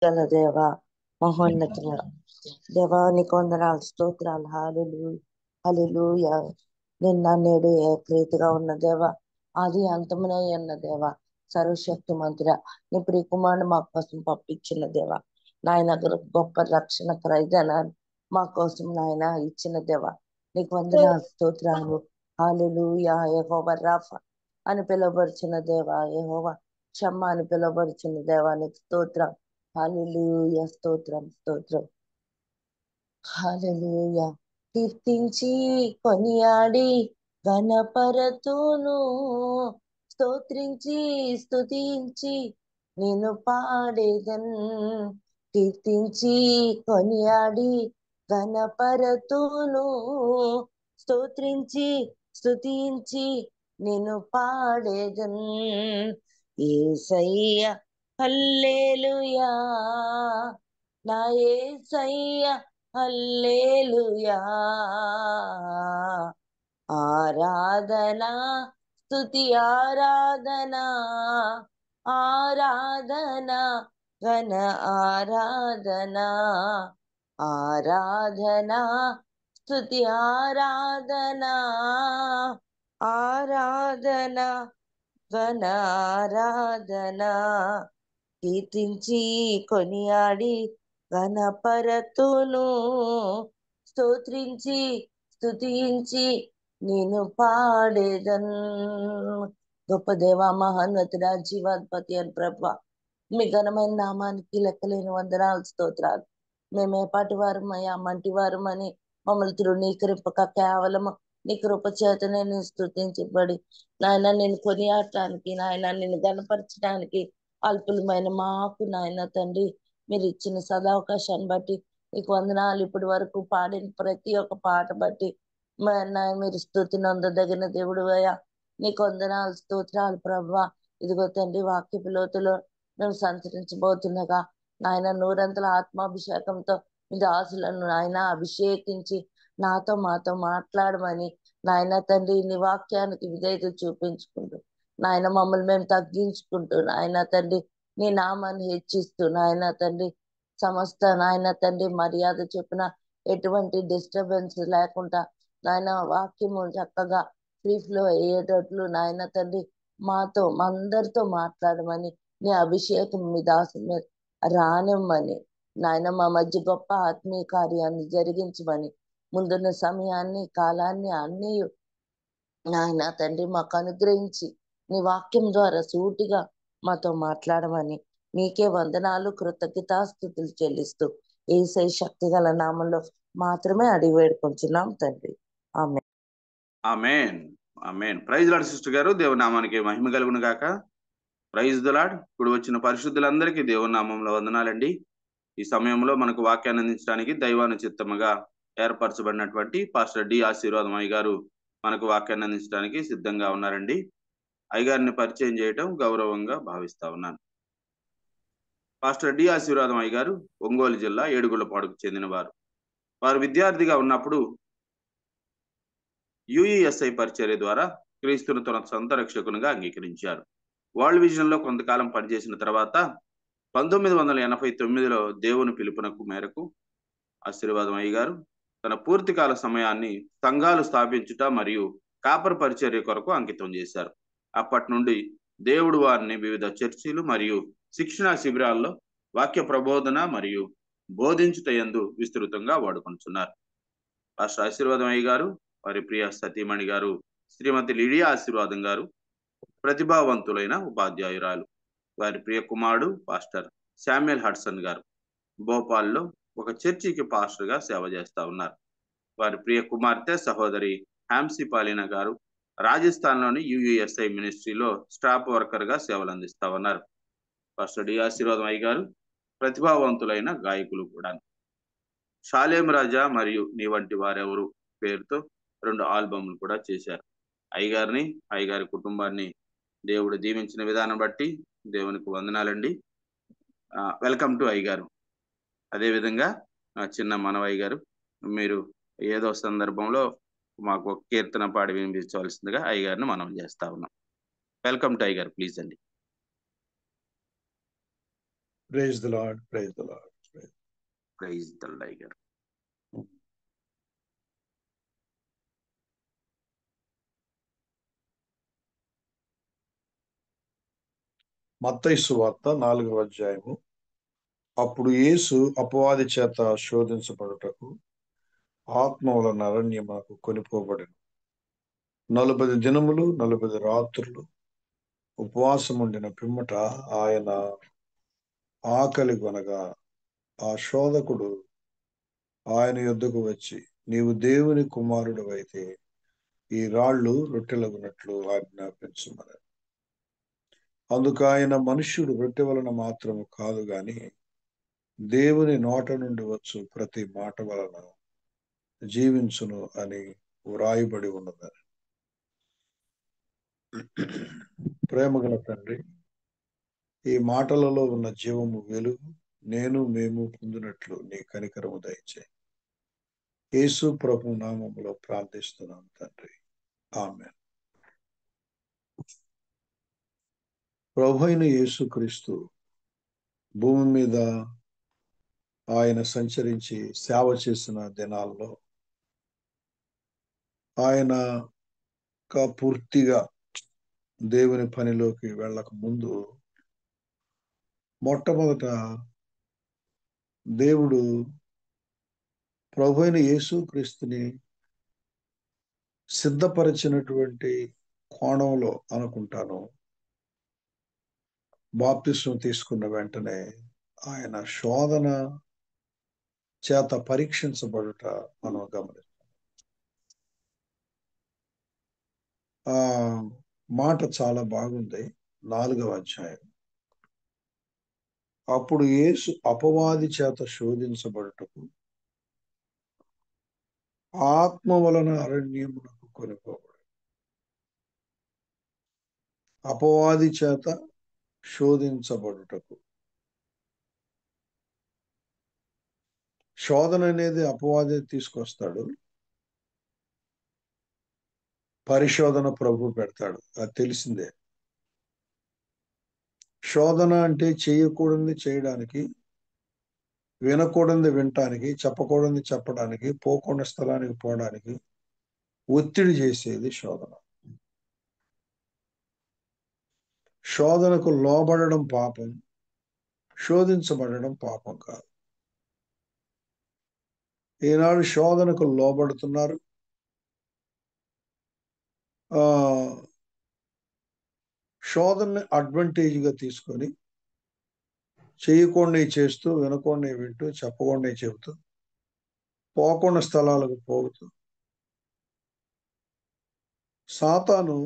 గల దేవ, మహోన్నతుల దేవా, నీకు వందనాలు, స్తోత్రాలు. హల్లెలూయా, హల్లెలూయా. నిన్న నేడు ఏకరీతిగా ఉన్న దేవ, ఆది అంతమునై ఉన్న దేవ, సర్వశక్తి మంతుడ, నీ ప్రియ కుమారుని మా కోసం పంపించిన దేవ, నాయన గొప్ప రక్షణ ప్రయోజనాన్ని మా కోసం నాయన ఇచ్చిన దేవ, నీకు వందనాలు, స్తోత్రాలు. హల్లెలూయా. యెహోవా రాఫా అని పిలువబడుచున్న దేవ, యెహోవా షమ్మా అని పిలువబడుచున్న దేవా, నీకు స్తోత్రం. హల్లెలూయా, స్తోత్రం, స్తోత్రం. హల్లెలూయా. కీర్తించి కొనియాడి ఘనపరతును, స్తోత్రించి స్తుతించి నేను పాడేదన్. కీర్తించి కొనియాడి ఘనపరతును, స్తోత్రించి స్తుతించి నేను పాడేదన్. యేసయ్య హల్లెలూయా, నా యేసయ్య హల్లెలూయా. ఆరాధనా స్తుతి ఆరాధనా, ఆరాధనా ఘన ఆరాధనా, ఆరాధనా స్తుతి ఆరాధనా, ఆరాధనా ఘన ఆరాధనా. కీర్తించి కొనియాడి ఘనపరతును, స్తోత్రించి స్తుతించి నేను పాడేదన్. గొప్ప దేవ, మహోన్నతుడా, జీవాధిపతి అని ప్రభ, మీ ఘనమైన నామానికి లెక్కలేని వందనాలు, స్తోత్రాలు. మేమే పాటి వారమయ్యా, మంటి వారమని మమ్మల్ని తృణీకరింపక కేవలము నీ కృప చేతనే నేను స్తుతించబడి నాయన నేను కొనియాడటానికి, నాయన నిన్ను గణపరచడానికి అల్పులమైన మాకు నాయన తండ్రి మీరు ఇచ్చిన సదావకాశాన్ని బట్టి నీకు వందనాలు. ఇప్పటి వరకు పాడిన ప్రతి ఒక్క పాట బట్టి మీరు స్తుతి నందదగిన దేవుడు అయ్యా, నీకు వందనాలు, స్తోత్రాలు ప్రభా. ఇదిగో తండ్రి, వాక్యపు లోతులో మేము సంచరించబోతుండగా నాయన నూరంతల ఆత్మాభిషేకంతో మీ దాసులను నాయన అభిషేకించి నాతో మాతో మాట్లాడమని నాయన తండ్రి నీ వాక్యానికి విధేయత చూపించుకుంటూ నాయన మమ్మల్ని మేము తగ్గించుకుంటూ నాయన తండ్రి నీ నామాన్ని హెచ్చిస్తూ నాయన తండ్రి సమస్త నాయన తండ్రి మర్యాద చెప్పిన ఎటువంటి డిస్టర్బెన్స్ లేకుండా నాయన వాక్యము చక్కగా ఫ్రీ ఫ్లో అయ్యేటట్లు నాయన తండ్రి మాతో అందరితో మాట్లాడమని నీ అభిషేకం మీ దాసు మీద రానిమ్మని నాయన మా మధ్య గొప్ప ఆత్మీయ కార్యాన్ని జరిగించమని ముందున్న సమయాన్ని కాలాన్ని అన్నీ నాయన తండ్రి మాకు అనుగ్రహించి నీ వాక్యం ద్వారా సూటిగా మాతో మాట్లాడమని నీకే వందనాలు, కృతజ్ఞతాస్తుతులు చెల్లిస్తూ యేసై శక్తి గల నామంలో మాత్రమే అడిగి వేడుకొంచున్నాం తండ్రి. ఆమె ఆమేన్, ఆమేన్. ప్రైజ్ లార్డ్ సిస్టర్ గారు, దేవుని నామానికి మహిమ కలుగును గాక. Praise the Lord. ఇప్పుడు వచ్చిన పరిశుద్ధులందరికీ దేవుని నామంలో వందనాలండి. ఈ సమయంలో మనకు వాక్యాన్ని అందించడానికి దైవానుచిత్తముగా ఏర్పరచబడినటువంటి పాస్టర్ డి ఆశీర్వాదం అయ్య గారు మనకు వాక్యాన్ని అందించడానికి సిద్ధంగా ఉన్నారండి. అయ్యగారిని పరిచయం చేయటం గౌరవంగా భావిస్తా ఉన్నాను. పాస్టర్ డి ఆశీర్వాదం అయ్య గారు ఒంగోలు జిల్లా ఏడుగుళ్లపాడుకు చెందిన వారు. వారు విద్యార్థిగా ఉన్నప్పుడు యుఈఎస్ఐ పరిచర్య ద్వారా క్రీస్తును తన సొంత రక్షకునిగా అంగీకరించారు. వరల్డ్ విజన్ లో కొంతకాలం పనిచేసిన తర్వాత 1989లో దేవుని పిలుపునకు మేరకు ఆశీర్వాదం అయ్య గారు తన పూర్తికాల సమయాన్ని సంఘాలు స్థాపించుట మరియు కాపర్ పరిచర్య కొరకు అంకితం చేశారు. అప్పటి నుండి దేవుడు వారిని వివిధ చర్చిలు మరియు శిక్షణా శిబిరాల్లో వాక్య ప్రబోధన మరియు బోధించుటయందు విస్తృతంగా వాడుకుంటున్నారు. పాస్టర్ ఆశీర్వాదం అయ్య గారు, వారి ప్రియ సతీమణి గారు శ్రీమతి లిడియా ఆశీర్వాదం గారు ప్రతిభావంతులైన ఉపాధ్యాయురాలు. వారి ప్రియ కుమారుడు పాస్టర్ శామ్యుయల్ హడ్సన్ గారు భోపాల్లో ఒక చర్చికి పాస్టర్ గా సేవ చేస్తా ఉన్నారు. వారి ప్రియ కుమార్తె సహోదరి హ్యామ్సీ పాలినా గారు రాజస్థాన్ లోని యుయుఎస్ఐ మినిస్ట్రీలో స్టాఫ్ వర్కర్ గా సేవలు అందిస్తా ఉన్నారు. పాస్టర్ డి ఆశీర్వాదం అయ్య గారు ప్రతిభావంతులైన గాయకులు కూడా. షాలేం రాజా మరియు నీ వంటి వారెవరు పేరుతో 2 ఆల్బమ్లు కూడా చేశారు. అయ్యగారిని, అయ్యగారి కుటుంబాన్ని దేవుడు దీవించిన విధానం బట్టి దేవునికి వందనాలండి. వెల్కమ్ టు అయ్యగారు. అదేవిధంగా చిన్న మనవయ్య గారు, మీరు ఏదో సందర్భంలో మాకు ఒక కీర్తన పాడి వినిపించవలసిందిగా అయ్యగారిని మనం చేస్తా ఉన్నాం. వెల్కమ్ టు అయ్యగారు, ప్లీజ్ అండి. Praise the Lord, praise the Lord. Praise the tiger. మత్తయి సువార్త 4వ అధ్యాయము. అప్పుడు యేసు అపవాది చేత శోధించబడుటకు ఆత్మ వలన అరణ్యమునకు కొనిపోబడెను. 40 దినములు 40 రాత్రులు ఉపవాసముండిన పిమ్మట ఆయన ఆకలి కొనగా ఆ శోధకుడు ఆయన యొద్దకు వచ్చి, నీవు దేవుని కుమారుడవైతే ఈ రాళ్ళు రొట్టెలగునట్లు ఆజ్ఞాపించుమని. అందుకు ఆయన, మనుష్యుడు రొట్టె వలన మాత్రము కాదు గాని దేవుని నోట నుండి వచ్చు ప్రతి మాట వలన జీవించును అని వ్రాయబడి ఉన్నదని. ప్రేమగల తండ్రి, ఈ మాటలలో ఉన్న జీవము వెలుగు మేము పొందినట్లు నీ కనికరము దయచేయి. యేసు ప్రభు నామములో ప్రార్థిస్తున్నాం తండ్రి, ఆమేన్. ప్రభు అయిన యేసుక్రీస్తు భూమి మీద ఆయన సంచరించి సేవ చేసిన దినాల్లో ఆయన పూర్తిగా దేవుని పనిలోకి వెళ్ళక ముందు మొట్టమొదట దేవుడు ప్రభు అయిన యేసుక్రీస్తుని సిద్ధపరిచినటువంటి కోణంలో అనుకుంటాను, బాప్తిస్మం తీసుకున్న వెంటనే ఆయన శోధన చేత పరీక్షించబడుట మనం గమనిస్తాం. ఆ మాట చాలా బాగుంది. 4వ అధ్యాయం. అప్పుడు యేసు అపవాది చేత శోధించబడుటకు ఆత్మ వలన అరణ్యమునకు కొనిపోబడు. అపవాది చేత శోధించబడుటకు. శోధన అనేది అపవాది తీసుకొస్తాడు, పరిశోధన ప్రభు పెడతాడు, అది తెలిసిందే. శోధన అంటే చేయకూడనిది చేయడానికి, వినకూడనిది వినటానికి, చెప్పకూడనిది చెప్పడానికి, పోకుండా స్థలానికి పోవడానికి ఒత్తిడి చేసేది శోధన. శోధనకు లోబడడం పాపం, శోధించబడడం పాపం కాదు. ఈనాడు శోధనకు లోబడుతున్నారు. శోధనని అడ్వాంటేజ్గా తీసుకొని చేయకుండా చేస్తూ, వినకుండా వింటూ, చెప్పకుండా చెబుతూ, పోకుండా స్థలాలకు పోతూ సాతాను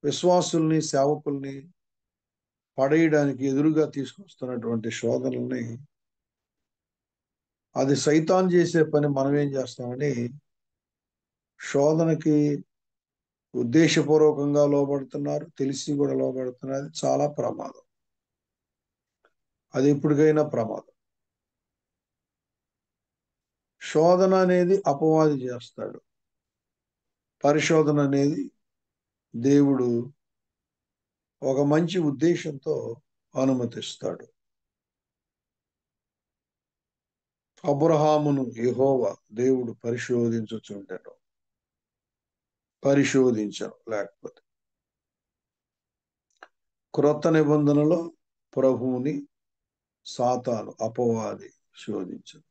విశ్వాసుల్ని, సేవకుల్ని పడేయడానికి ఎదురుగా తీసుకొస్తున్నటువంటి శోధనల్ని, అది సైతాన్ చేసే పని, మనం ఏం చేస్తామని శోధనకి ఉద్దేశపూర్వకంగా లోబడుతున్నారు, తెలిసి కూడా లోబడుతున్నారు. అది చాలా ప్రమాదం. అది ఎప్పటికైనా ప్రమాదం. శోధన అనేది అపవాది చేస్తాడు, పరిశోధన అనేది దేవుడు ఒక మంచి ఉద్దేశంతో అనుమతిస్తాడు. అబ్రహామును యెహోవా దేవుడు పరిశోధించుచుండెను, పరిశోధించను. లేకపోతే క్రొత్త నిబంధనలో ప్రభువుని సాతాను, అపవాది శోధించను.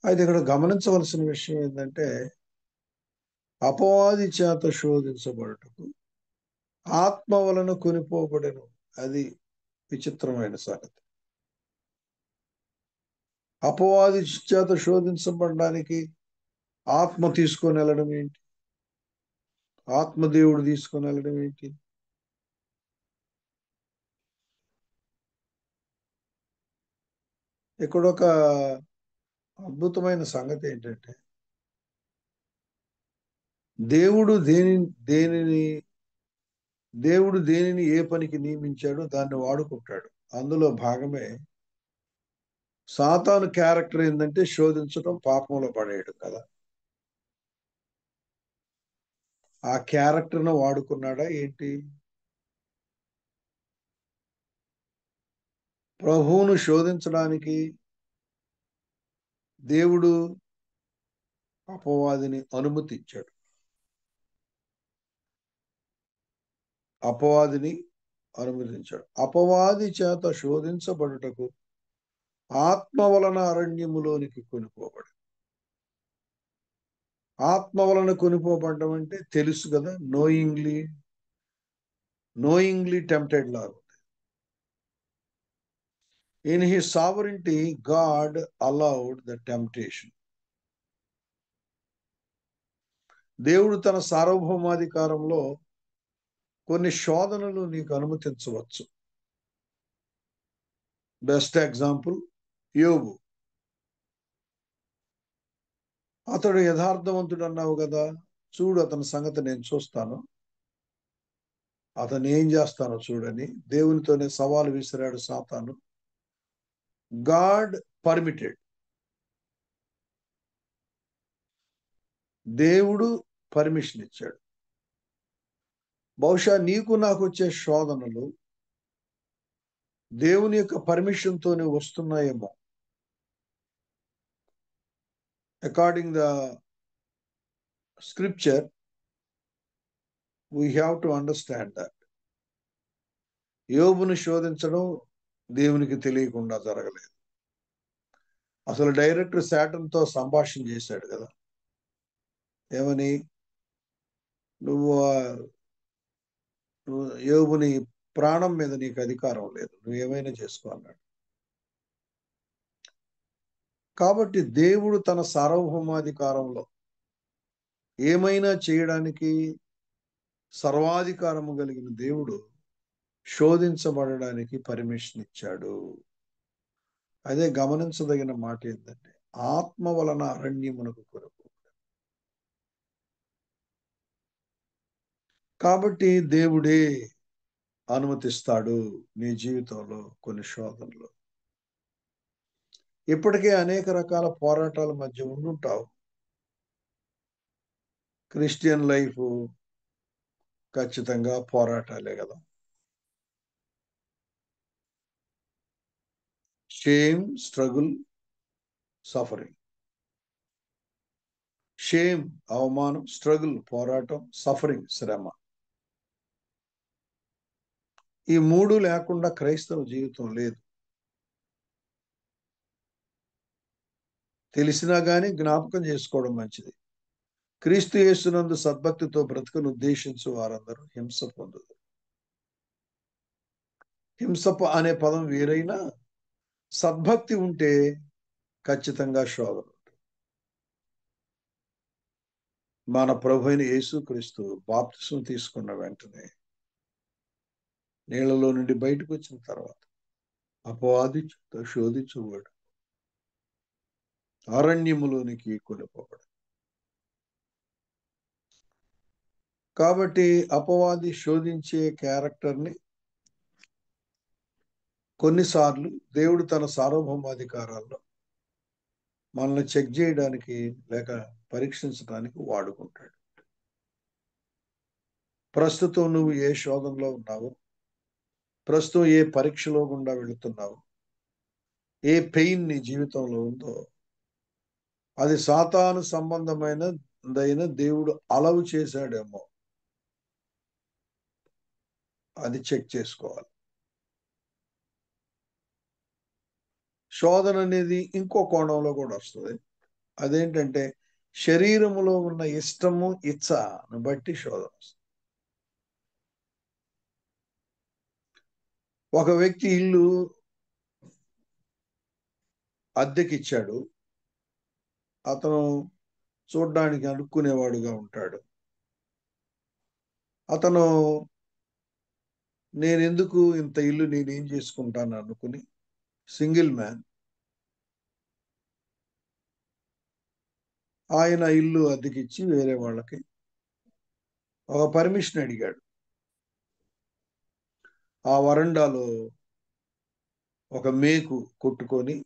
అయితే ఇక్కడ గమనించవలసిన విషయం ఏంటంటే, అపవాది చేత శోధించబడుటకు ఆత్మ వలన కొనిపోబడెను. అది విచిత్రమైన సంగతి. అపవాది చేత శోధించబడడానికి ఆత్మ తీసుకొని వెళ్ళడం ఏంటి? ఆత్మదేవుడు తీసుకొని వెళ్ళడం ఏంటి? ఇక్కడ ఒక అద్భుతమైన సంగతి ఏంటంటే, దేవుడు దేనిని ఏ పనికి నియమించాడో దాన్ని వాడుకుంటాడు. అందులో భాగమే సాతాను క్యారెక్టర్ ఏంటంటే శోధించడం, పాపంలో పడేయడం కదా. ఆ క్యారెక్టర్ను వాడుకున్నాడా ఏంటి? ప్రభువును శోధించడానికి దేవుడు అపవాదిని అనుమతి ఇచ్చాడు. అపవాదిని అనుమతించాడు. అపవాది చేత శోధించబడుటకు ఆత్మ వలన అరణ్యములోనికి కొనిపోబడి. ఆత్మ వలన కొనిపోబడడం అంటే తెలుసు కదా, knowingly tempted లాగా. In his sovereignty, God allowed the temptation. దేవుడు తన సార్వభౌమాధికారంలో కొన్ని శోధనలు నీకు అనుమతించవచ్చు. బెస్ట్ ఎగ్జాంపుల్ యోబు. అతడు యథార్థవంతుడు అన్నావు కదా, చూడు అతని సంగతి నేను చూస్తాను, అతను ఏం చేస్తానో చూడని దేవునితోనే సవాలు విసిరాడు సాతాను. God permitted. దేవుడు పర్మిషన్ ఇచ్చాడు. బహుశా నీకు నాకు వచ్చే శోధనలు దేవుని యొక్క పర్మిషన్తోనే వస్తున్నాయేమో. According the scripture we have to understand that. యోబును శోధించడం దేవునికి తెలియకుండా జరగలేదు. అసలు డైరెక్టర్ శాటన్తో సంభాషణ చేశాడు కదా, ఏమని, నువ్వు యోబుని ప్రాణం మీద నీకు అధికారం లేదు, నువ్వు ఏమైనా చేసుకో అన్నాడు. కాబట్టి దేవుడు తన సార్వభౌమాధికారంలో ఏమైనా చేయడానికి సర్వాధికారము కలిగిన దేవుడు శోధించబడడానికి పర్మిషన్ ఇచ్చాడు. అదే గమనించదగిన మాట ఏంటంటే, ఆత్మ వలన అరణ్యమునకు కొరకు. కాబట్టి దేవుడే అనుమతిస్తాడు నీ జీవితంలో కొన్ని శోధనలు. ఇప్పటికే అనేక రకాల పోరాటాల మధ్య ఉండుంటావు. క్రిస్టియన్ లైఫ్ ఖచ్చితంగా పోరాటాలే కదా. Shame, struggle, suffering. షేమ్ అవమానం, స్ట్రగుల్ పోరాటం, సఫరింగ్ శ్రమ. ఈ మూడు లేకుండా క్రైస్తవ జీవితం లేదు. తెలిసినా కానీ జ్ఞాపకం చేసుకోవడం మంచిది. క్రీస్తు యేసునందు సద్భక్తితో బ్రతుకును ఉద్దేశించు వారందరూ హింస పొందుతారు. హింస అనే పదం వేరైనా సద్భక్తి ఉంటే ఖచ్చితంగా శోధన. మన ప్రభు అయిన యేసుక్రీస్తు బాప్తిసం తీసుకున్న వెంటనే నీళ్లలో నుండి బయటకు వచ్చిన తర్వాత అపవాది శోధించువాడు అరణ్యములోనికి కొనిపోబడు. కాబట్టి అపవాది శోధించే క్యారెక్టర్ని కొన్నిసార్లు దేవుడు తన సార్వభౌమాధికారాల్లో మనల్ని చెక్ చేయడానికి లేక పరీక్షించడానికి వాడుకుంటాడు. ప్రస్తుతం నువ్వు ఏ శోధనలో ఉన్నావో, ప్రస్తుతం ఏ పరీక్షలో గుండా వెళుతున్నావు, ఏ పెయిన్ నీ జీవితంలో ఉందో, అది సాతాను సంబంధమైనదైన దేవుడు అలవు చేశాడేమో, అది చెక్ చేసుకోవాలి. శోధన అనేది ఇంకో కోణంలో కూడా వస్తుంది. అదేంటంటే శరీరములో ఉన్న ఇష్టము, ఇచ్చను బట్టి శోధన వస్తుంది. ఒక వ్యక్తి ఇల్లు అద్దెకిచ్చాడు. అతను చూడ్డానికి అనుకునేవాడుగా ఉంటాడు. అతను నేనెందుకు ఇంత ఇల్లు నేనేం చేసుకుంటాను అనుకుని సింగిల్ మ్యాన్ ఆయన ఇల్లు అద్దెకిచ్చి వేరే వాళ్ళకి ఒక పర్మిషన్ అడిగాడు. ఆ వరండాలో ఒక మేకు కొట్టుకొని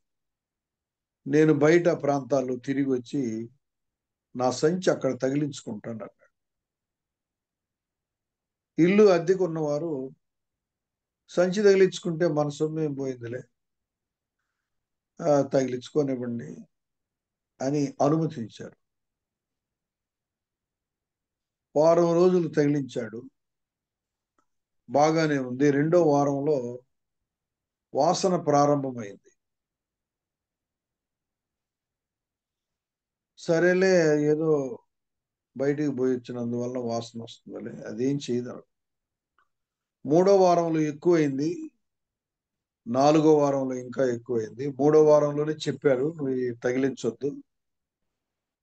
నేను బయట ప్రాంతాల్లో తిరిగి వచ్చి నా సంచి అక్కడ తగిలించుకుంటాను అన్నాడు. ఇల్లు అద్దెకున్నవారు సంచి తగిలించుకుంటే మన సొమ్మేం పోయిందిలే, తగిలించుకోనివ్వండి అని అనుమతించారు. వారం రోజులు తగిలించాడు, బాగానే ఉంది. రెండో వారంలో వాసన ప్రారంభమైంది. సరేలే, ఏదో బయటికి పోయి వచ్చినందువల్ల వాసన వస్తుందిలే, అదేం చేయదు. మూడో వారంలో ఎక్కువైంది, నాలుగో వారంలో ఇంకా ఎక్కువైంది. మూడో వారంలోనే చెప్పారు, నువ్వు తగిలించొద్దు,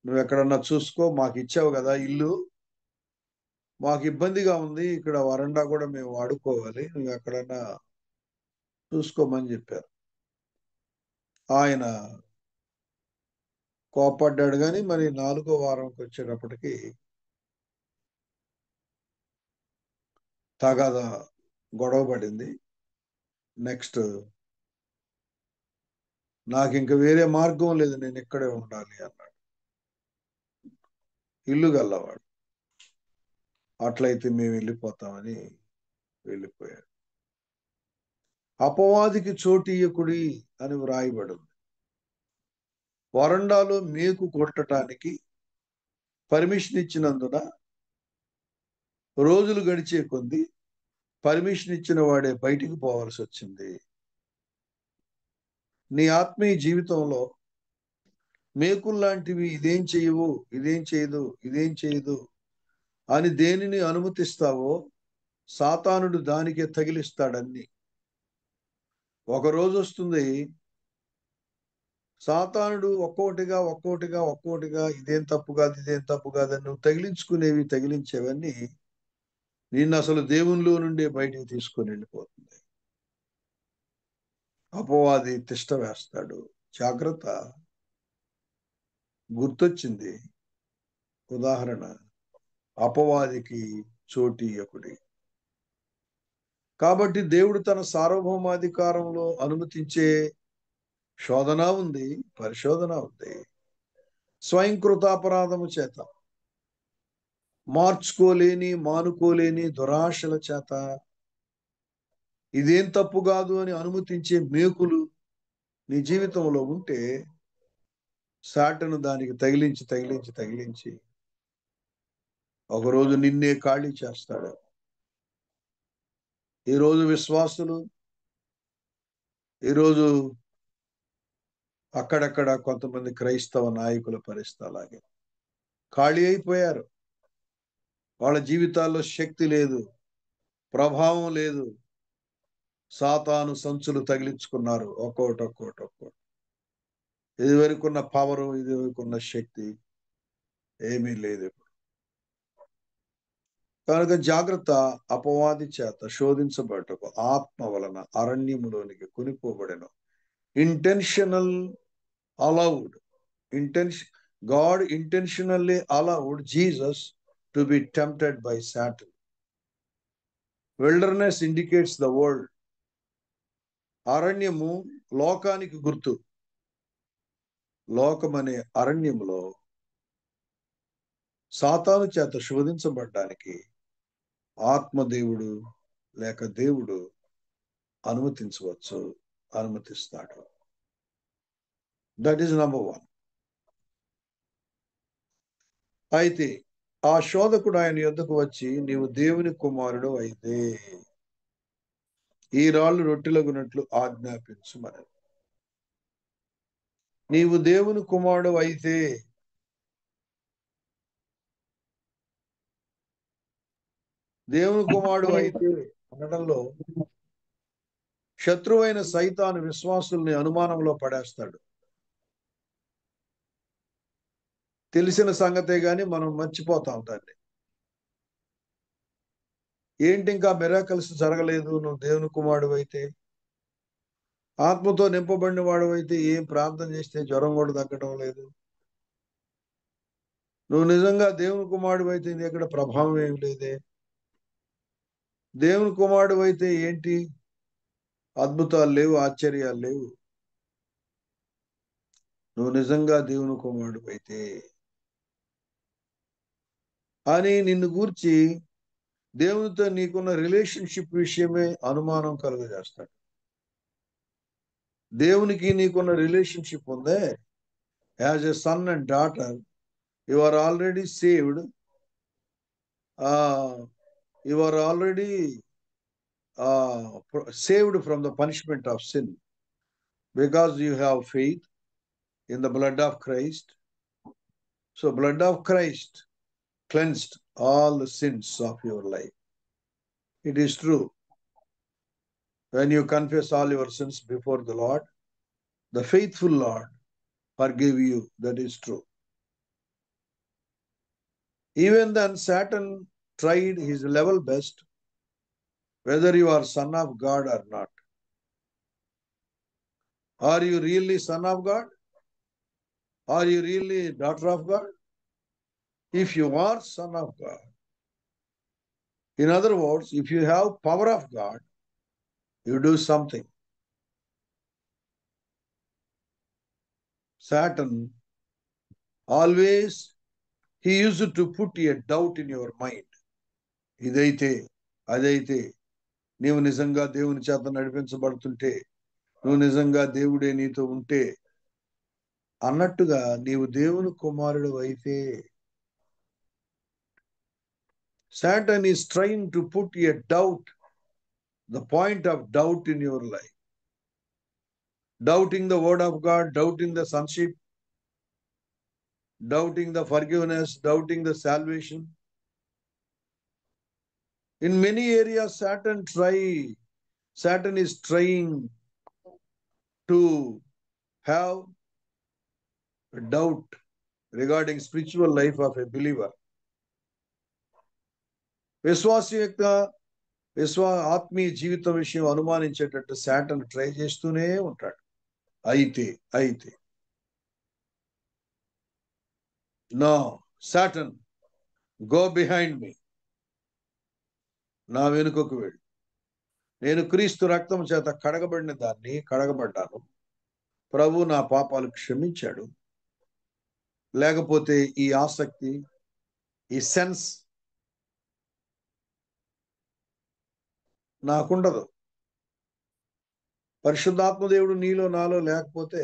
నువ్వు ఎక్కడన్నా చూసుకో, మాకు ఇచ్చావు కదా ఇల్లు, మాకు ఇబ్బందిగా ఉంది, ఇక్కడ వరండా కూడా మేము వాడుకోవాలి, నువ్వు ఎక్కడన్నా చూసుకోమని చెప్పారు. ఆయన కోపడ్డాడు. కానీ మరి నాలుగో వారంకి వచ్చేటప్పటికి తగాదా, గొడవ పడింది. నెక్స్ట్ నాకు ఇంక వేరే మార్గం లేదు, నేను ఇక్కడే ఉండాలి అన్నాడు. ఇల్లు గల్లవాడు. అట్లయితే మేము వెళ్ళిపోతామని వెళ్ళిపోయాడు. అపవాదికి చోటీయకుడి అని వ్రాయబడింది. వరండాలో మేకు కొట్టడానికి పర్మిషన్ ఇచ్చినందున రోజులు గడిచే కొద్ది పర్మిషన్ ఇచ్చిన వాడే బయటికి పోవాల్సి వచ్చింది. నీ ఆత్మీయ జీవితంలో మేకుల్లాంటివి ఇదేం చేయవు, ఇదేం చేయదు, ఇదేం చేయదు అని దేనిని అనుమతిస్తావో సాతానుడు దానికే తగిలిస్తాడన్ని. ఒక రోజు వస్తుంది, సాతానుడు ఒక్కొక్కటిగా ఇదేం తప్పు కాదు, ఇదేం తప్పు కాదని నువ్వు తగిలించేవన్నీ నిన్ను అసలు దేవునిలో నుండే బయటికి తీసుకొని వెళ్ళిపోతుంది. అపవాది తిష్ట వేస్తాడు. జాగ్రత్త. గుర్తొచ్చింది ఉదాహరణ, అపవాదికి చోటీయకుడి. కాబట్టి దేవుడు తన సార్వభౌమాధికారంలో అనుమతించే శోధన ఉంది, పరిశోధన ఉంది. స్వయంకృతాపరాధము చేత, మానుకోలేని దురాశల చేత, ఇదేం తప్పు కాదు అని అనుమతించే మేకులు నీ జీవితంలో ఉంటే సాటను దానికి తగిలించి ఒకరోజు నిన్నే ఖాళీ చేస్తాడు. ఈరోజు విశ్వాసులు, ఈరోజు అక్కడక్కడ కొంతమంది క్రైస్తవ నాయకుల పరిస్థితి అలాగే ఖాళీ అయిపోయారు. వాళ్ళ జీవితాల్లో శక్తి లేదు, ప్రభావం లేదు. సాతాను సంచులు తగిలించుకున్నారు, ఒక్కోటి. ఇదివరకున్న పవరు, ఇదివరకున్న శక్తి ఏమీ లేదు. కనుక జాగ్రత్త. అపవాది చేత శోధించబడటకు ఆత్మ వలన అరణ్యములోనికి కొనిపోబడెను. Intentional allowed, God intentionally allowed Jesus to be tempted by Satan. Wilderness indicates the world. అరణ్యము లోకానికి గుర్తు. లోకమనే అరణ్యములో సాతాను చేత శోధించబడ్డానికి ఆత్మదేవుడు లేక దేవుడు అనుమతిస్తాడు. That is number 1. అయితే ఆ శోధకుడు ఆయన యొద్దకు వచ్చి, నీవు దేవుని కుమారుడు అయితే ఈ రాళ్ళు రొట్టెలగునట్లు ఆజ్ఞాపించుమని. నీవు దేవుని కుమారుడు అయితే, దేవుని కుమారుడు అయితే అనడంలో శత్రువైన సైతాను విశ్వాసుల్ని అనుమానంలో పడేస్తాడు. తెలిసిన సంగతే గాని మనం మర్చిపోతాం దాన్ని. ఏంటి ఇంకా మిరాకిల్స్ జరగలేదు, నువ్వు దేవుని కుమారుడు అయితే, ఆత్మతో నింపబడిన వాడు అయితే ఏం ప్రార్థన చేస్తే జ్వరం కూడా తగ్గడం లేదు, నువ్వు నిజంగా దేవుని కుమారుడు అయితే నీ దగ్గర ప్రభావం ఏమి లేదే, దేవుని కుమారుడు అయితే ఏంటి అద్భుతాలు లేవు, ఆశ్చర్యాలు లేవు, నువ్వు నిజంగా దేవుని కుమారుడు అయితే అని నిన్ను గూర్చి దేవునితో నీకున్న రిలేషన్షిప్ విషయమే అనుమానం కలుగజేస్తాడు. దేవునికి నీకున్న రిలేషన్షిప్ ఉందే, as a son and daughter, you are already saved. You are already saved from the punishment of sin because you have faith in the blood of Christ. So blood of Christ cleansed all the sins of your life. It is true. When you confess all your sins before the Lord, the faithful Lord forgive you. That is true. Even then Satan tried his level best, whether you are son of God or not. Are you really son of God? Are you really daughter of God? If you are son of God, in other words, if you have power of God, you do something. Satan always, he used to put a doubt in your mind. ఇదైతే అదైతే, నీవు నిజంగా దేవుని చేత నడిపించబడుతుంటే, నువ్వు నిజంగా దేవుడే నీతో ఉంటే అన్నట్టుగా నీవు దేవుని కుమారుడు అయితే. Satan is trying to put a doubt, the point of doubt in your life. Doubting the word of God, doubting the sonship, doubting the forgiveness, doubting the salvation. In many areas, Satan is trying to have a doubt regarding spiritual life of a believer. విశ్వాసం యొక్క ఆత్మీయ జీవితం విషయం అనుమానించేటట్టు Satan try చేస్తూనే ఉంటాడు. అయితే no, Satan, go behind me, నా వెనుకకు వెళ్ళు. నేను క్రీస్తు రక్తం చేత కడగబడ్డాను. ప్రభు నా పాపాలు క్షమించాడు. లేకపోతే ఈ ఆసక్తి, ఈ సెన్స్ నాకుండదు. పరిశుద్ధాత్మ దేవుడు నీలో నాలో లేకపోతే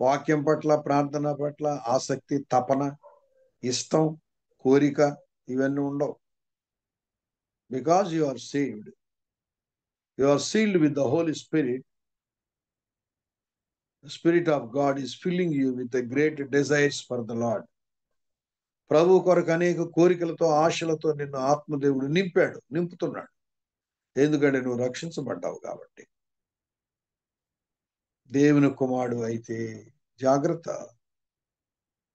వాక్యం పట్ల, ప్రార్థన పట్ల ఆసక్తి, తపన, ఇష్టం, కోరిక ఇవన్నీ ఉండవు. Because you are saved, you are sealed with the holy spirit. The Spirit of God is filling you with a great desires for the Lord. ప్రభు కొరకు అనేక కోరికలతో, ఆశలతో నిన్ను ఆత్మదేవుడు నింపుతున్నాడు. ఎందుకంటే నువ్వు రక్షించబడ్డావు కాబట్టి. దేవుని కుమారుడు అయితే జాగ్రత్త.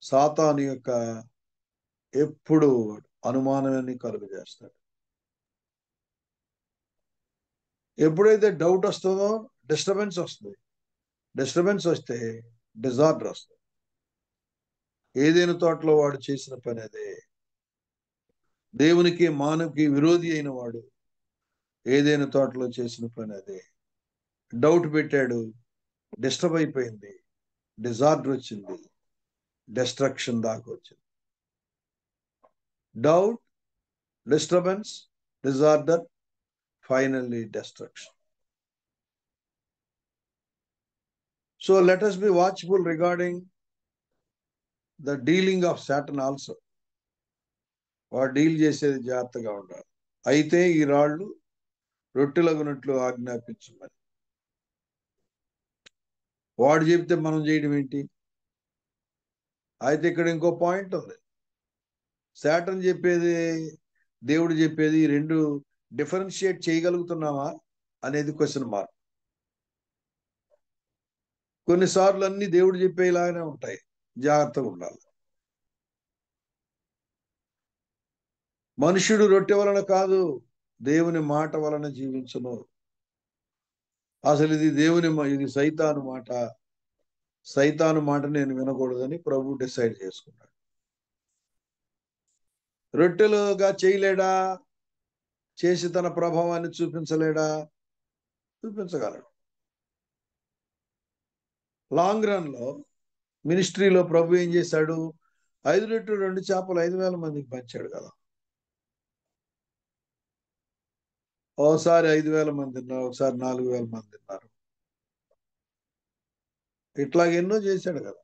సాతాను యొక్క ఎప్పుడు అనుమానాన్ని కలుగజేస్తాడు. ఎప్పుడైతే డౌట్ వస్తుందో డిస్టర్బెన్స్ వస్తుంది. డిస్టర్బెన్స్ వస్తే డిజార్డర్ వస్తుంది. ఏదైనా తోటలో వాడు చేసిన పని అదే. దేవునికి మానవుకి విరోధి అయిన వాడు ఏదైనా తోటలో చేసిన పని అదే. డౌట్ పెట్టాడు, డిస్టర్బ్ అయిపోయింది, డిజార్డర్ వచ్చింది, డిస్ట్రక్షన్ దాకా వచ్చింది. Doubt, disturbance, disorder, finally destruction. So let us be watchful regarding the dealing of Satan also. వాడు డీల్ చేసేది జాగ్రత్తగా ఉండాలి. అయితే ఈ రాళ్ళు రొట్టెలగునట్లు ఆజ్ఞాపించమని వాడు చెప్తే మనం చేయడం ఏంటి? అయితే ఇక్కడ ఇంకో పాయింట్ ఉంది. శాటన్ చెప్పేది, దేవుడు చెప్పేది, ఈ రెండు డిఫరెన్షియేట్ చేయగలుగుతున్నావా అనేది క్వశ్చన్ మార్క్. కొన్నిసార్లు అన్ని దేవుడు చెప్పేలాగానే ఉంటాయి, జాగ్రత్తగా ఉండాలి. మనుషుడు రొట్టె వలన కాదు, దేవుని మాట వలన జీవించును. అసలు ఇది సైతాను మాట. సైతాను మాట నేను వినకూడదని ప్రభు డిసైడ్ చేసుకున్నాడు. రొట్టెలుగా చేయలేడా? చేసి తన ప్రభావాన్ని చూపించలేడా? చూపించగలడు. లాంగ్ రన్ లో మినిస్ట్రీలో ప్రభు ఏం చేశాడు? 5 రొట్టెలు 2 చేపలు 5,000 మందికి పంచాడు కదా. ఒకసారి 5,000 మంది తిన్నారు, ఒకసారి 4,000 మంది తిన్నారు. ఇట్లాగ ఎన్నో చేశాడు కదా.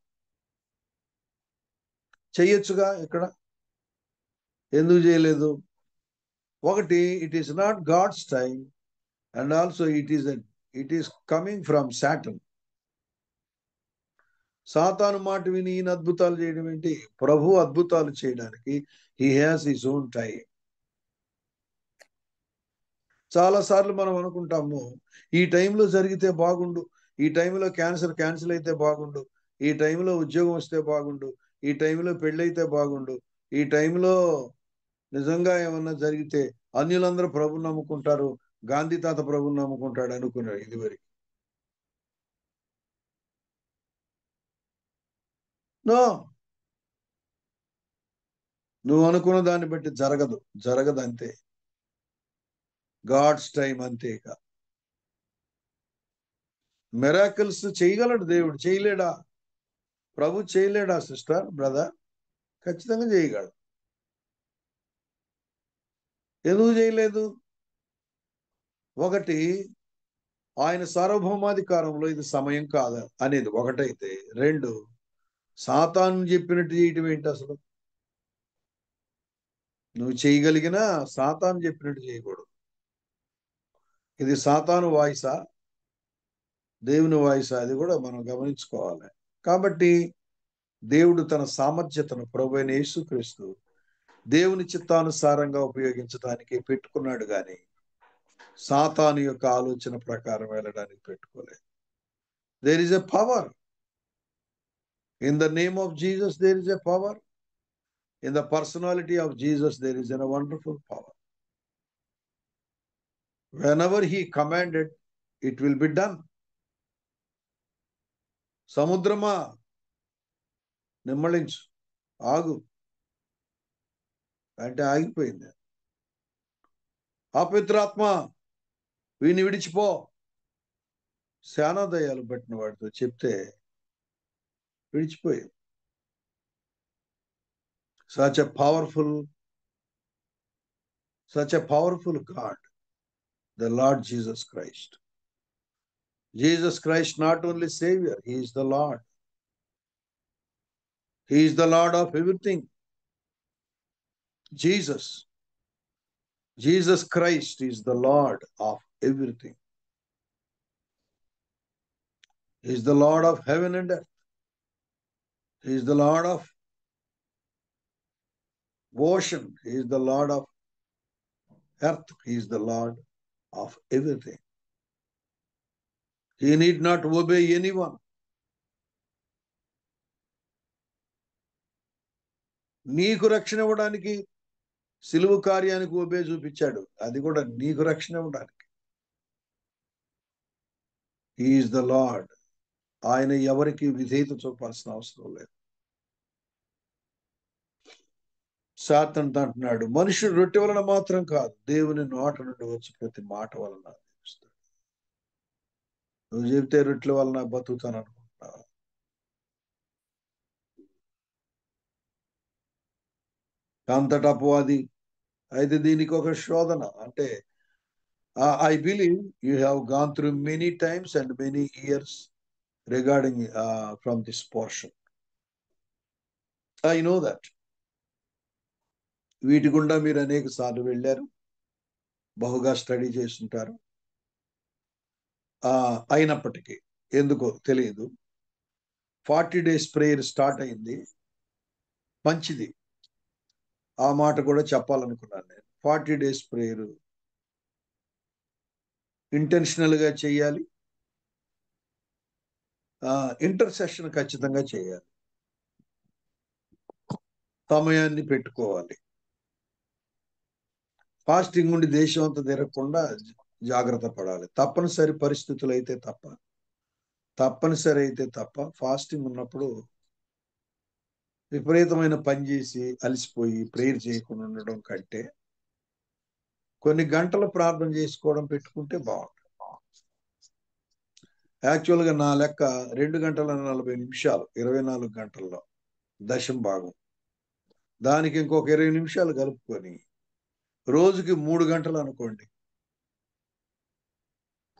చెయ్యొచ్చుగా ఇక్కడ, ఎందుకు చేయలేదు? ఒకటి, it is not God's time, and also it is coming from Satan. సాతాను మాట విని ఈయన అద్భుతాలు చేయడం ఏంటి? ప్రభు అద్భుతాలు చేయడానికి he has his own time. చాలా సార్లు మనం అనుకుంటాము, ఈ టైంలో జరిగితే బాగుండు, ఈ టైంలో క్యాన్సర్ క్యాన్సిల్ అయితే బాగుండు, ఈ టైంలో ఉద్యోగం వస్తే బాగుండు, ఈ టైంలో పెళ్ళైతే బాగుండు, ఈ టైంలో నిజంగా ఏమన్నా జరిగితే అన్యులందరూ ప్రభుని నమ్ముకుంటారు, గాంధీ తాత ప్రభుని నమ్ముకుంటాడు అనుకున్నాడు ఇదివరకు. నో, నువ్వు అనుకున్న దాన్ని బట్టి జరగదు అంతే. గాడ్స్ టైం అంతే. ఇక మిరాకిల్స్ చేయగలడు దేవుడు, చేయలేడా? ప్రభు చేయలేడా సిస్టర్, బ్రదర్? ఖచ్చితంగా చేయగలడు. ఎందుకు చేయలేదు? ఒకటి, ఆయన సార్వభౌమాధికారంలో ఇది సమయం కాదు అనేది ఒకటైతే, రెండు, సాతాను చెప్పినట్టు చేయటం ఏంటి అసలు? నువ్వు చేయగలిగినా సాతాను చెప్పినట్టు చేయకూడదు. ఇది సాతాను వాయిసా, దేవుని వాయిసా? అది కూడా మనం గమనించుకోవాలి. కాబట్టి దేవుడు తన సామర్థ్యతను ప్రభువైన యేసుక్రీస్తు దేవుని చిత్తానుసారంగా ఉపయోగించడానికి పెట్టుకున్నాడు, కానీ సాతాను యొక్క ఆలోచన ప్రకారం వెళ్ళడానికి పెట్టుకోలేదు. There is a power in the name of Jesus. There is a power in the personality of Jesus. There is a wonderful power. whenever he commanded, it will be done. సముద్రమా నిమ్మళించు, ఆగు అంటే ఆగిపోయింది. అపవిత్రాత్మ వీని విడిచిపో, శానాదయాలు పట్టిన వాడితో చెప్తే విడిచిపోయింది. such a powerful God, the Lord Jesus Christ. Jesus Christ not only Savior, he is the Lord. He is the Lord of everything. Jesus Christ is the Lord of everything. He is the Lord of heaven and earth. He is the Lord of ocean. He is the Lord of earth. He is the Lord of everything. He need not obey anyone. నీకు రక్షణ ఇవ్వడానికి సిలువ కార్యానికి obey చూపించాడు, అది కూడా నీకు రక్షణ ఇవ్వడానికి. He is the lord. ఆయన ఎవరికి విధేయత చూపాల్సిన అవసరం లేదు. సాతాను అంటున్నాడు, మనుషుడు రొట్టె వలన మాత్రం కాదు, దేవుని నోట నుండి వచ్చి ప్రతి మాట వలన జీవిస్తాడు. నువ్వు చెబితే రొట్టెల వలన బతుకుతాను అనుకుంటున్నావు. అంతటా అపవాది. అయితే దీనికి ఒక శోధన అంటే, I believe you have gone through many times and many years regarding from this portion. I know that. వీటి గుండా మీరు అనేక సార్లు వెళ్ళారు, బహుగా స్టడీ చేస్తుంటారు. అయినప్పటికీ ఎందుకో తెలియదు, 40 days ప్రేయర్ స్టార్ట్ అయింది. మంచిది, ఆ మాట కూడా చెప్పాలనుకున్నాను నేను. 40 days ప్రేయర్ ఇంటెన్షనల్ గా చేయాలి. ఇంటర్సెషన్ ఖచ్చితంగా చేయాలి, సమయాన్ని పెట్టుకోవాలి. ఫాస్టింగ్ ఉండి దేశం అంతా తిరగకుండా జాగ్రత్త పడాలి. తప్పనిసరి పరిస్థితులు అయితే తప్ప ఫాస్టింగ్ ఉన్నప్పుడు విపరీతమైన పని చేసి అలసిపోయి ప్రేయర్ చేయకుండా ఉండడం కంటే కొన్ని గంటలు ప్రార్థన చేసుకోవడం పెట్టుకుంటే బాగుంటుంది. యాక్చువల్గా నా లెక్క 2 గంటల 40 నిమిషాలు, 24 గంటల్లో దశం భాగం. దానికి ఇంకొక 20 నిమిషాలు కలుపుకొని రోజుకి 3 గంటలు అనుకోండి.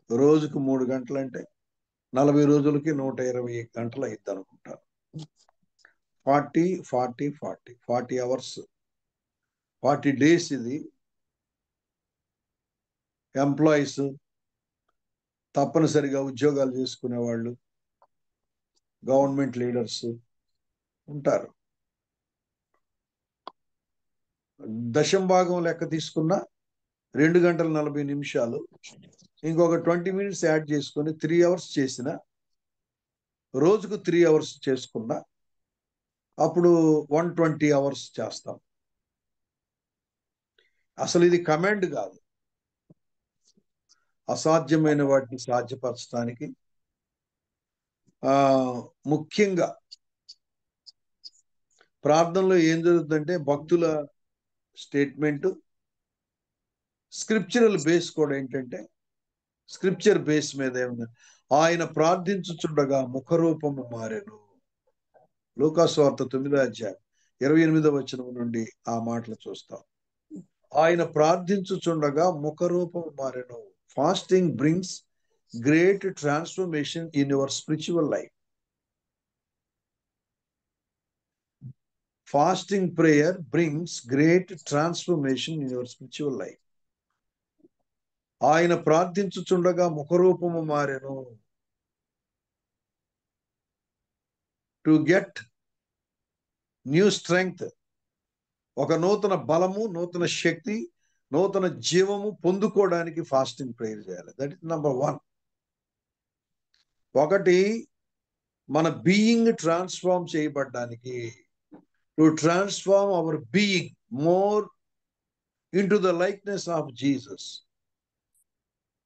రోజుకు 3 గంటలు అంటే 40 రోజులకి 120 గంటలు అయింది అనుకుంటాను. 40 అవర్స్, 40 డేస్. ఇది ఎంప్లాయీస్, తప్పనిసరిగా ఉద్యోగాలు చేసుకునే వాళ్ళు, గవర్నమెంట్ లీడర్స్ ఉంటారు. దశం భాగం లెక్క తీసుకున్న 2 గంటల 40 నిమిషాలు, ఇంకొక 20 minutes యాడ్ చేసుకొని 3 hours చేసిన, రోజుకు 3 hours చేసుకున్నా అప్పుడు 120 hours చేస్తాం. అసలు ఇది కమాండ్ కాదు, అసాధ్యమైన వాటిని సాధ్యపరచడానికి ముఖ్యంగా ప్రార్థనలో ఏం జరుగుతుందంటే భక్తుల స్టేట్మెంట్, స్క్రిప్చరల్ బేస్ కూడా ఏంటంటే స్క్రిప్చర్ బేస్ మీద ఏమన్నా ఆయన ప్రార్థించుచుండగా ముఖరూపము మారెను. లూకాసువార్త 9వ అధ్యాయం 28వ వచనం నుండి ఆ మాటలు చూస్తాం. ఆయన ప్రార్థించుచుండగా ముఖరూపము మారెను. Fasting brings great transformation in your spiritual life. Fasting prayer brings great transformation in your spiritual life. ఆయన ప్రార్థించుచుండగా ముఖరూపము మారెను. టు గెట్ న్యూ స్ట్రెంగ్త్, ఒక నూతన బలము, నూతన శక్తి, నూతన జీవము పొందుకోవడానికి ఫాస్టింగ్ ప్రేయర్ చేయాలి. That is number 1. ఒకటి, మన బీయింగ్ ట్రాన్స్ఫార్మ్ చేయబడ్డానికి, to transform our being more into the likeness of Jesus.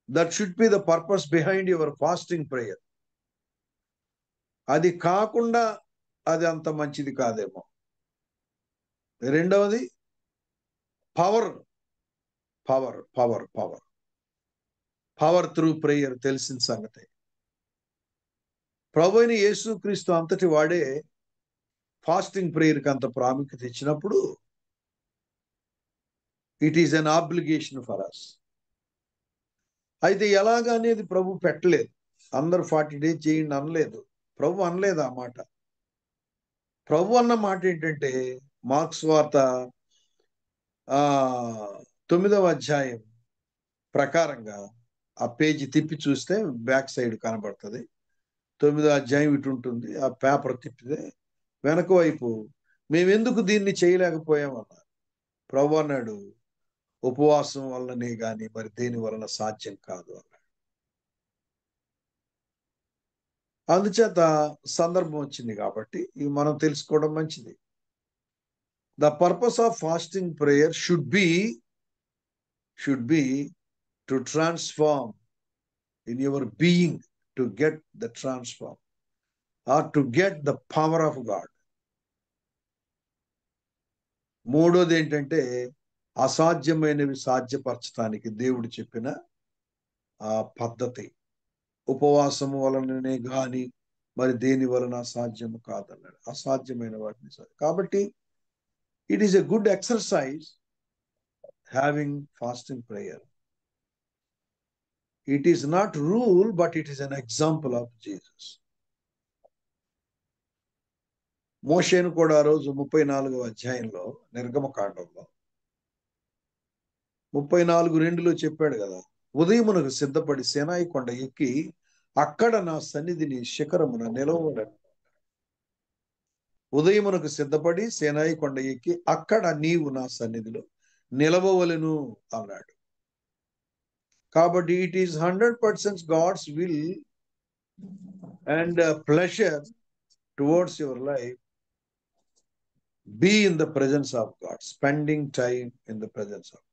That should be the purpose behind your fasting prayer. అది కాకుండా అది అంత మంచిది కాదేమో. రెండవది power power power power power through prayer తెలిసిన సంగతి. ప్రభువైన యేసుక్రీస్తు అంతటి వాడే ఫాస్టింగ్ ప్రేయర్కి అంత ప్రాముఖ్యత ఇచ్చినప్పుడు it is an obligation for us. అయితే ఎలాగా అనేది ప్రభు పెట్టలేదు. అందరు 40 days చేయండి అనలేదు. ప్రభు అనలేదు ఆ మాట. ప్రభు అన్న మాట ఏంటంటే మార్క్స్ వార్త 9వ అధ్యాయం ప్రకారంగా ఆ పేజీ తిప్పి చూస్తే బ్యాక్ సైడ్ కనబడుతుంది. 9వ అధ్యాయం ఇటు ఉంటుంది. ఆ పేపర్ తిప్పితే వెనక వైపు మేమెందుకు దీన్ని చేయలేకపోయామన్నారు. ప్రభు అన్నాడు, ఉపవాసం వల్లనే గాని మరి దేని వలన సాధ్యం కాదు అన్నాడు. అందుచేత సందర్భం వచ్చింది కాబట్టి ఇవి మనం తెలుసుకోవడం మంచిది. The purpose of fasting prayer should be to transform in your being, to get the transform or to get the power of God. మూడోది ఏంటంటే అసాధ్యమైనవి సాధ్యపరచడానికి దేవుడు చెప్పిన ఆ పద్ధతి. ఉపవాసము వలననే గాని మరి దేని వలన సాధ్యము కాదన్నాడు. అసాధ్యమైన వాటిని కాబట్టి it is a good exercise having fasting prayer. It is not rule but it is an example of Jesus. మోషేను కూడా ఆ రోజు 34వ అధ్యాయంలో నిర్గమకాండంలో 34:2లో చెప్పాడు కదా, ఉదయమునకు సిద్ధపడి సేనాయి కొండ ఎక్కి అక్కడ నా సన్నిధిని శిఖరమున నిలవడను. ఉదయమునకు సిద్ధపడి సేనాయి కొండ ఎక్కి అక్కడ నీవు నా సన్నిధిలో నిలవవలెను అన్నాడు. కాబట్టి it is 100% God's will and pleasure towards your life. Be in the presence of God, spending time in the presence of God.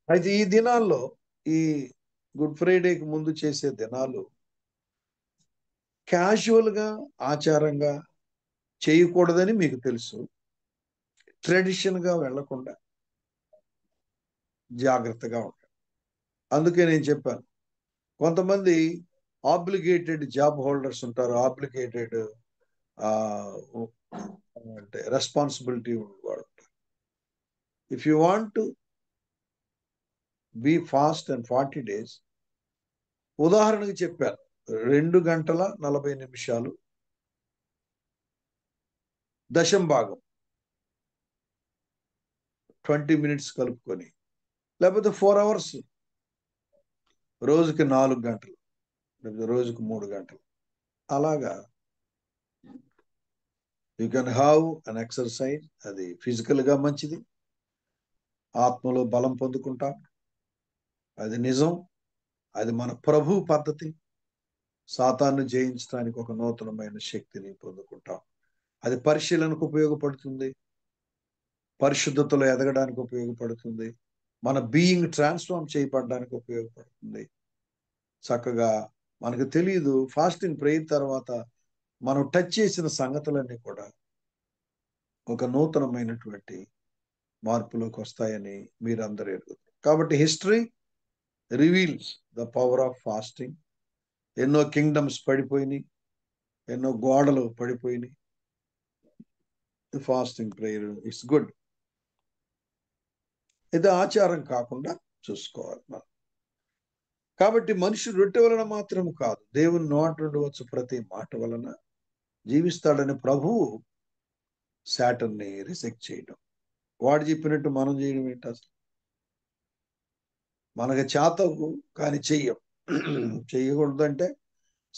అయితే ఈ దినాల్లో, ఈ గుడ్ ఫ్రైడేకి ముందు చేసే దినాలు క్యాజువల్గా ఆచారంగా చేయకూడదని మీకు తెలుసు. ట్రెడిషన్గా వెళ్లకుండా జాగ్రత్తగా ఉంటారు. అందుకే నేను చెప్పాను, కొంతమంది ఆబ్లిగేటెడ్ జాబ్ హోల్డర్స్ ఉంటారు, ఆబ్లిగేటెడ్ అంటే రెస్పాన్సిబిలిటీ ఉన్నవాడు ఉంటారు. If you want to be fast and 40 days, ఉదాహరణకి చెప్పాను, 2 గంటల 40 నిమిషాలు దశం భాగం 20 minutes కలుపుకొని, లేకపోతే 4 hours, రోజుకి 4 గంటలు, లేకపోతే రోజుకి 3 గంటలు. అలాగా you can have an exercise. అది ఫిజికల్గా మంచిది, ఆత్మలో బలం పొందుకుంటాం. అది నిజం, అది మన ప్రభు పద్ధతి. సాతాను జయించడానికి ఒక నూతనమైన శక్తిని పొందుకుంటాం. అది పరిశీలనకు ఉపయోగపడుతుంది, పరిశుద్ధతలో ఎదగడానికి ఉపయోగపడుతుంది, మన బీయింగ్ ట్రాన్స్ఫార్మ్ చేయబడడానికి ఉపయోగపడుతుంది. చక్కగా మనకు తెలియదు, ఫాస్టింగ్ ప్రేయర్ తర్వాత మనం టచ్ చేసిన సంగతులన్నీ కూడా ఒక నూతనమైనటువంటి మార్పులోకి వస్తాయని మీరందరూ ఎరుగుతారు. కాబట్టి history reveals the power of fasting. ఎన్నో కింగ్డమ్స్ పడిపోయినాయి, ఎన్నో గోడలు పడిపోయినాయి. Fasting prayer it's good. ఇది ఆచారం కాకుండా చూసుకోవాలి మనం. కాబట్టి మనిషి రొట్టె వలన మాత్రం కాదు, దేవుని నోట నుండి వచ్చు ప్రతి మాట వలన జీవిస్తాడని ప్రభువు శాటన్ని రిజెక్ట్ చేయడం. వాడు చెప్పినట్టు మనం చేయడం ఏంటి అసలు? మనకు చేతవు కానీ చెయ్యం. చెయ్యకూడదంటే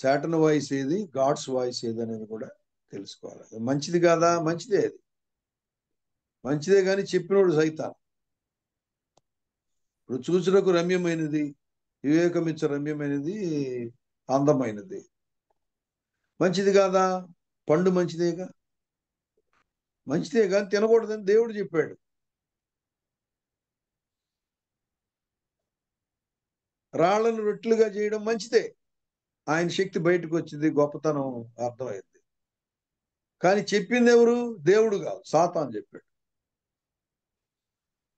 శాటన్ వాయిస్ ఏది, గాడ్స్ వాయిస్ ఏది అనేది కూడా తెలుసుకోవాలి. మంచిది కాదా? మంచిదే, అది మంచిదే, కానీ చెప్పినోడు సైతాన్. ఇప్పుడు చూచుటకు రమ్యమైనది, వివేకమిచ్చ రమ్యమైనది, అందమైనది, మంచిది కాదా? పండు మంచిదేగా, మంచిదే కానీ తినకూడదని దేవుడు చెప్పాడు. రాళ్లను రొట్టెలుగా చేయడం మంచిదే, ఆయన శక్తి బయటకు వచ్చింది, గొప్పతనం అర్థమైంది. కానీ చెప్పింది ఎవరు? దేవుడు కాదు, సాతాను చెప్పాడు.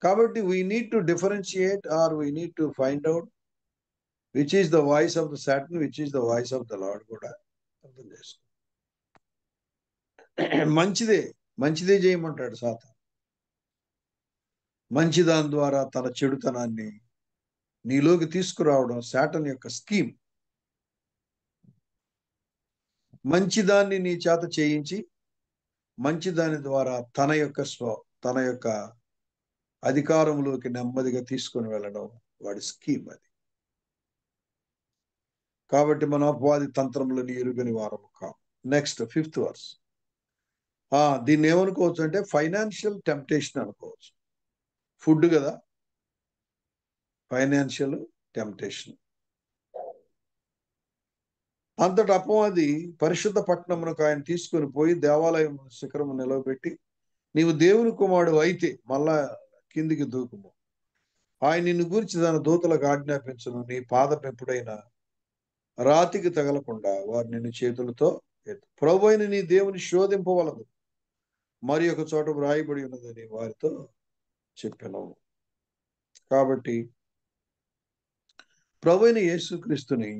కాబట్టి we need to differentiate, or we need to find out which is the voice of the Satan, which is the voice of the Lord కూడా అర్థం చేసుకో. మంచిదే, మంచిదే చేయమంటాడు సాతాను. మంచి దాని ద్వారా తన చెడుతనాన్ని నీలోకి తీసుకురావడం సాటన్ యొక్క స్కీమ్. మంచిదాన్ని నీ చేత చేయించి మంచిదాని ద్వారా తన యొక్క అధికారంలోకి నెమ్మదిగా తీసుకొని వెళ్ళడం వాడి స్కీమ్ అది. కాబట్టి మన అపవాది తంత్రములను ఎరుగని వారము కాము. Next 5th verse. దీన్ని ఏమనుకోవచ్చు అంటే ఫైనాన్షియల్ టెంప్టేషన్ అనుకోవచ్చు. ఫుడ్ కదా, ఫైనాన్షియల్ టెంప్టేషన్. అంతటి అపవాది పరిశుద్ధ పట్టణమునకు ఆయన తీసుకొని పోయి దేవాలయం శిఖరము నిలవబెట్టి, నీవు దేవుని కుమారుడు అయితే మళ్ళా కిందికి దూకుము, ఆయన నిన్ను గురించి తన దూతలకు ఆజ్ఞాపించును, నీ పాదం ఎప్పుడైనా రాతికి తగలకుండా వారు నిన్ను చేతులతో ప్రభువైన నీ దేవుని శోధింపవలదు, మరి ఒక చోట వ్రాయబడి ఉన్నదని వారితో చెప్పాను. కాబట్టి ప్రభువైన యేసుక్రీస్తుని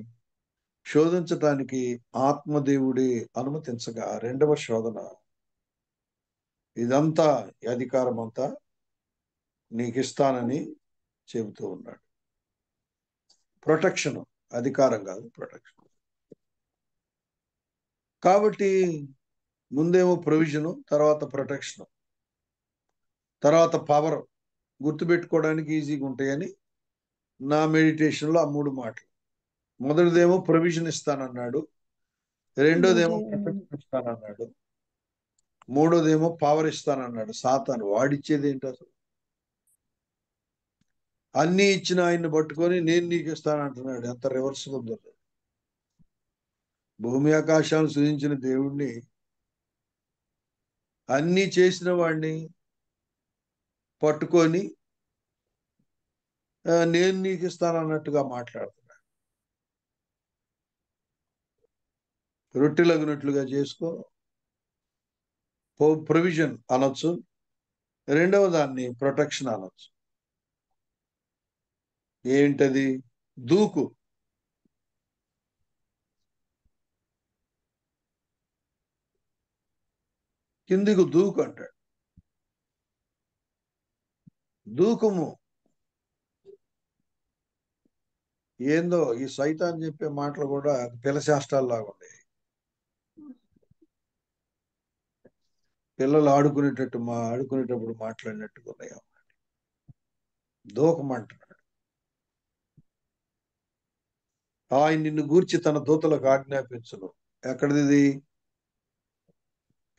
శోధించటానికి ఆత్మదేవుడే అనుమతించగా, రెండవ శోధన, ఇదంతా అధికారం అంతా నీకు ఇస్తానని చెబుతూ ఉన్నాడు. ప్రొటెక్షన్, అధికారం కాదు, ప్రొటెక్షన్. కాబట్టి ముందేమో ప్రొవిజను, తర్వాత ప్రొటెక్షన్, తర్వాత పవర్. గుర్తుపెట్టుకోవడానికి ఈజీగా ఉంటాయని నా మెడిటేషన్లో ఆ 3 మాటలు. మొదటిదేమో ప్రొవిజన్ ఇస్తానన్నాడు, రెండోదేమో ప్రొటెక్షన్ ఇస్తానన్నాడు, మూడోదేమో పవర్ ఇస్తానన్నాడు. సాతాను వాడిచ్చేది ఏంటి అసలు? అన్ని ఇచ్చిన ఆయన్ని పట్టుకొని నేను నీకు ఇస్తానంటున్నాడు. ఎంత రివర్స్ ఉందో. భూమి ఆకాశాలను సృజించిన దేవుణ్ణి, అన్ని చేసిన వాడిని పట్టుకొని నేను నీకు ఇస్తానన్నట్టుగా మాట్లాడుతున్నాడు. రొట్టెలగినట్లుగా చేసుకో, ప్రొవిజన్ అనొచ్చు, రెండవ దాన్ని ప్రొటెక్షన్ అనొచ్చు. ఏంటది? దూకు. కిందికి దూకు అంటాడు. దూకుము. ఏందో ఈ సైతాన్ చెప్పే మాటలు కూడా పిల్లశాస్త్రాల్లాగా ఉన్నాయి. పిల్లలు ఆడుకునేటప్పుడు మాట్లాడినట్టుగా ఉన్నాయి. దూకమంటున్నాడు. ఆయన నిన్ను గూర్చి తన దూతలకు ఆజ్ఞాపించును. ఎక్కడిది ఇది?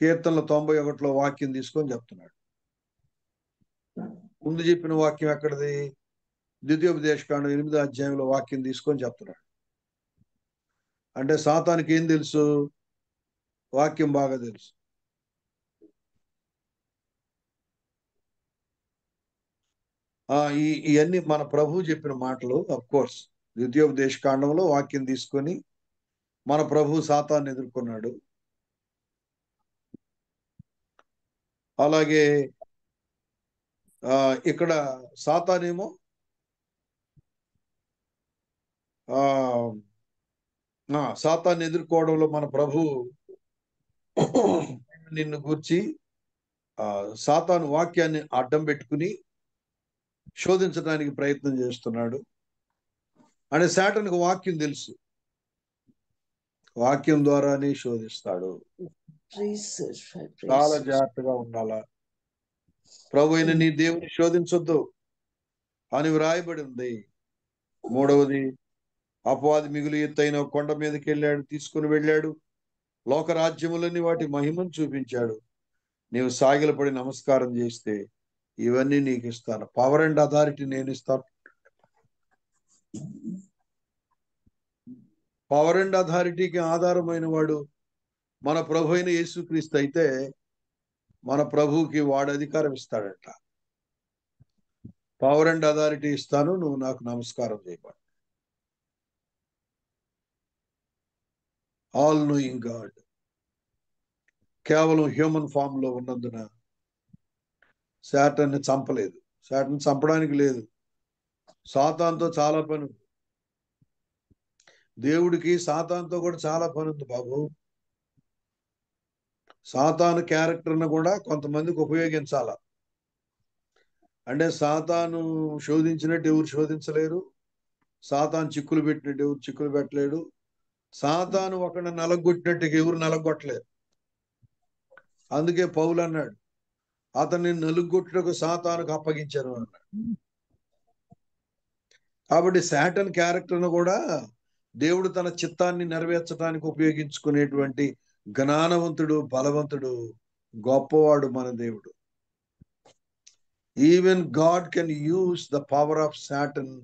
కీర్తనల 91లో వాక్యం తీసుకొని చెప్తున్నాడు. ముందు చెప్పిన వాక్యం ఎక్కడిది? ద్వితీయోపదేశకాండం 8వ అధ్యాయంలో వాక్యం తీసుకొని చెప్తున్నాడు. అంటే సాతానికి ఏం తెలుసు? వాక్యం బాగా తెలుసు. ఇవన్నీ మన ప్రభు చెప్పిన మాటలు. అఫ్ కోర్స్ ద్వితీయోపదేశకాండంలో వాక్యం తీసుకొని మన ప్రభు సాతాన్ని ఎదుర్కొన్నాడు. అలాగే ఇక్కడ సాతానేమో సాతాన్ని ఎదుర్కోవడంలో మన ప్రభు నిన్ను గూర్చి సాతాను వాక్యాన్ని అడ్డం పెట్టుకుని శోధించడానికి ప్రయత్నం చేస్తున్నాడు. అంటే సాతానుకు వాక్యం తెలుసు, వాక్యం ద్వారానే శోధిస్తాడు. చాలా జాగ్రత్తగా ఉండాలా. ప్రభు అయిన నీ దేవుని శోధించొద్దు అని వ్రాయబడి ఉంది. మూడవది, అపవాది మిగులు ఎత్తైన కొండ మీదకి తీసుకుని వెళ్ళాడు. లోకరాజ్యములని వాటి మహిమను చూపించాడు. నీవు సాగిలపడి నమస్కారం చేస్తే ఇవన్నీ నీకు ఇస్తాను. పవర్ అండ్ అథారిటీ నేను ఇస్తాను. పవర్ అండ్ అథారిటీకి ఆధారమైన వాడు మన ప్రభు అయిన యేసుక్రీస్తు అయితే మన ప్రభువుకి వాడు అధికారం ఇస్తాడంట. పవర్ అండ్ అథారిటీ ఇస్తాను, నువ్వు నాకు నమస్కారం చేయబడు. ఆల్ నోయింగ్ గాడ్ కేవలం హ్యూమన్ ఫామ్ లో ఉన్నందున సాతాన్ని చంపలేదు. సాతాన్ని చంపడానికి లేదు. సాతాన్తో చాలా పని ఉంది. దేవుడికి సాతాన్తో కూడా చాలా పని ఉంది బాబు. సాతాను క్యారెక్టర్ను కూడా కొంతమందికి ఉపయోగించాల. అంటే సాతాను శోధించినట్టు ఎవరు శోధించలేరు. సాతాను చిక్కులు పెట్టినట్టు ఎవరు చిక్కులు పెట్టలేడు. సాతాను ఒకడిని నలగొట్టినట్టు ఎవరు నలగొట్టలేరు. అందుకే పౌలు అన్నాడు, అతన్ని నలుగొట్టుటకు సాతానుకు అప్పగించాను అన్నాడు. కాబట్టి సాటన్ క్యారెక్టర్ను కూడా దేవుడు తన చిత్తాన్ని నెరవేర్చడానికి ఉపయోగించుకునేటువంటి జ్ఞానవంతుడు, బలవంతుడు, గొప్పవాడు మన దేవుడు. Even God can use the power of Satan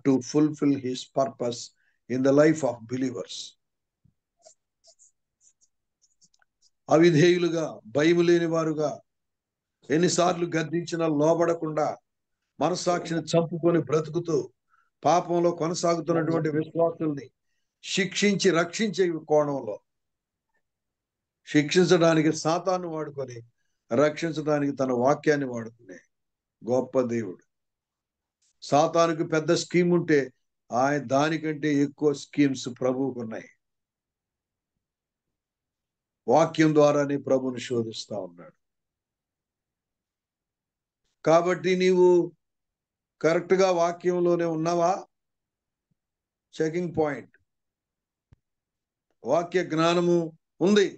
to fulfil his purpose in the life of believers. అవిధేయులుగా, భయము లేని వారుగా, ఎన్నిసార్లు గద్దించినా లోబడకుండా మనస్సాక్షిని చంపుకొని బ్రతుకుతూ పాపంలో కొనసాగుతున్నటువంటి విశ్వాసుల్ని శిక్షించి రక్షించే కోణంలో శిక్షించడానికి సాతాను వాడుకొని రక్షించడానికి తన వాక్యాన్ని వాడుకునే గొప్ప దేవుడు. సాతానుకు పెద్ద స్కీమ్ ఉంటే ఆయన దానికంటే ఎక్కువ స్కీమ్స్ ప్రభువుకు ఉన్నాయి. వాక్యం ద్వారానే ప్రభుని శోధిస్తా ఉన్నాడు. కాబట్టి నీవు కరెక్ట్ గా వాక్యంలోనే ఉన్నావా? Checking point. వాక్య జ్ఞానము ఉంది,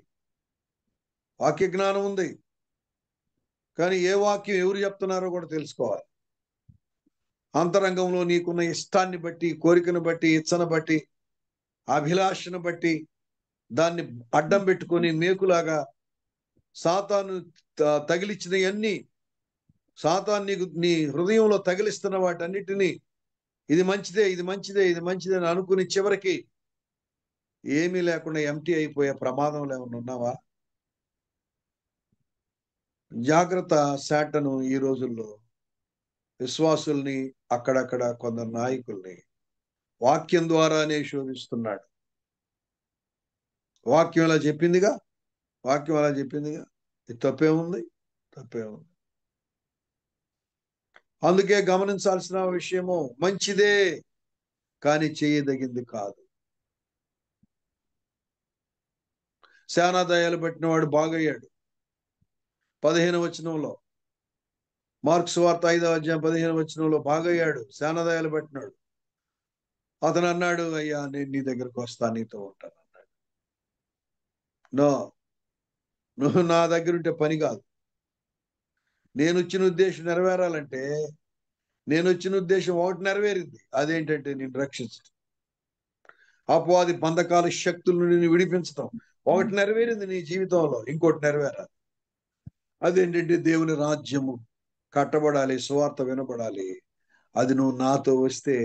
వాక్య జ్ఞానం ఉంది, కానీ ఏ వాక్యం ఎవరు చెప్తున్నారో కూడా తెలుసుకోవాలి. అంతరంగంలో నీకున్న ఇష్టాన్ని బట్టి, కోరికను బట్టి, ఇచ్చను బట్టి, అభిలాషను బట్టి దాన్ని అడ్డం పెట్టుకొని మేకులాగా సాతాను తగిలిచ్చినవన్నీ, సాతాను నీకు నీ హృదయంలో తగిలిస్తున్న వాటన్నిటినీ ఇది మంచిదే, ఇది మంచిదే, ఇది మంచిదే అని అనుకుని చివరికి ఏమీ లేకుండా ఎంటీ అయిపోయే ప్రమాదంలో ఏమన్నా ఉన్నావా? జాగ్రత్త. సాటను ఈ రోజుల్లో విశ్వాసుల్ని, అక్కడక్కడ కొందరు నాయకుల్ని వాక్యం ద్వారానే శోధిస్తున్నాడు. వాక్యం అలా చెప్పిందిగా, వాక్యం అలా చెప్పిందిగా, ఇది తప్పేముంది? తప్పేముంది? అందుకే గమనించాల్సిన విషయము మంచిదే, కానీ చేయదగింది కాదు. శానాదయాలు పట్టిన వాడు బాగయ్యాడు. 15వ వచనంలో, మార్కు సువార్త 5వ అధ్యాయం 15వ వచనంలో బాగయ్యాడు, శానాదయాలు పట్టినాడు. అతను అన్నాడు, అయ్యా నేను నీ దగ్గరకు వస్తా, నీతో ఉంటాను అన్నాడు. నో, నువ్వు నా దగ్గర ఉంటే పని కాదు. నేను వచ్చిన ఉద్దేశం నెరవేరాలంటే, నేను వచ్చిన ఉద్దేశం ఒకటి నెరవేరింది. అదేంటంటే నేను రక్షించడం, అపవాది బంధకాల శక్తుల నుండి నిన్ను విడిపించడం. ఒకటి నెరవేరింది నీ జీవితంలో, ఇంకోటి నెరవేరాలి. అదేంటంటే దేవుని రాజ్యము కట్టబడాలి, సువార్త వినబడాలి. అది నువ్వు నాతో వస్తే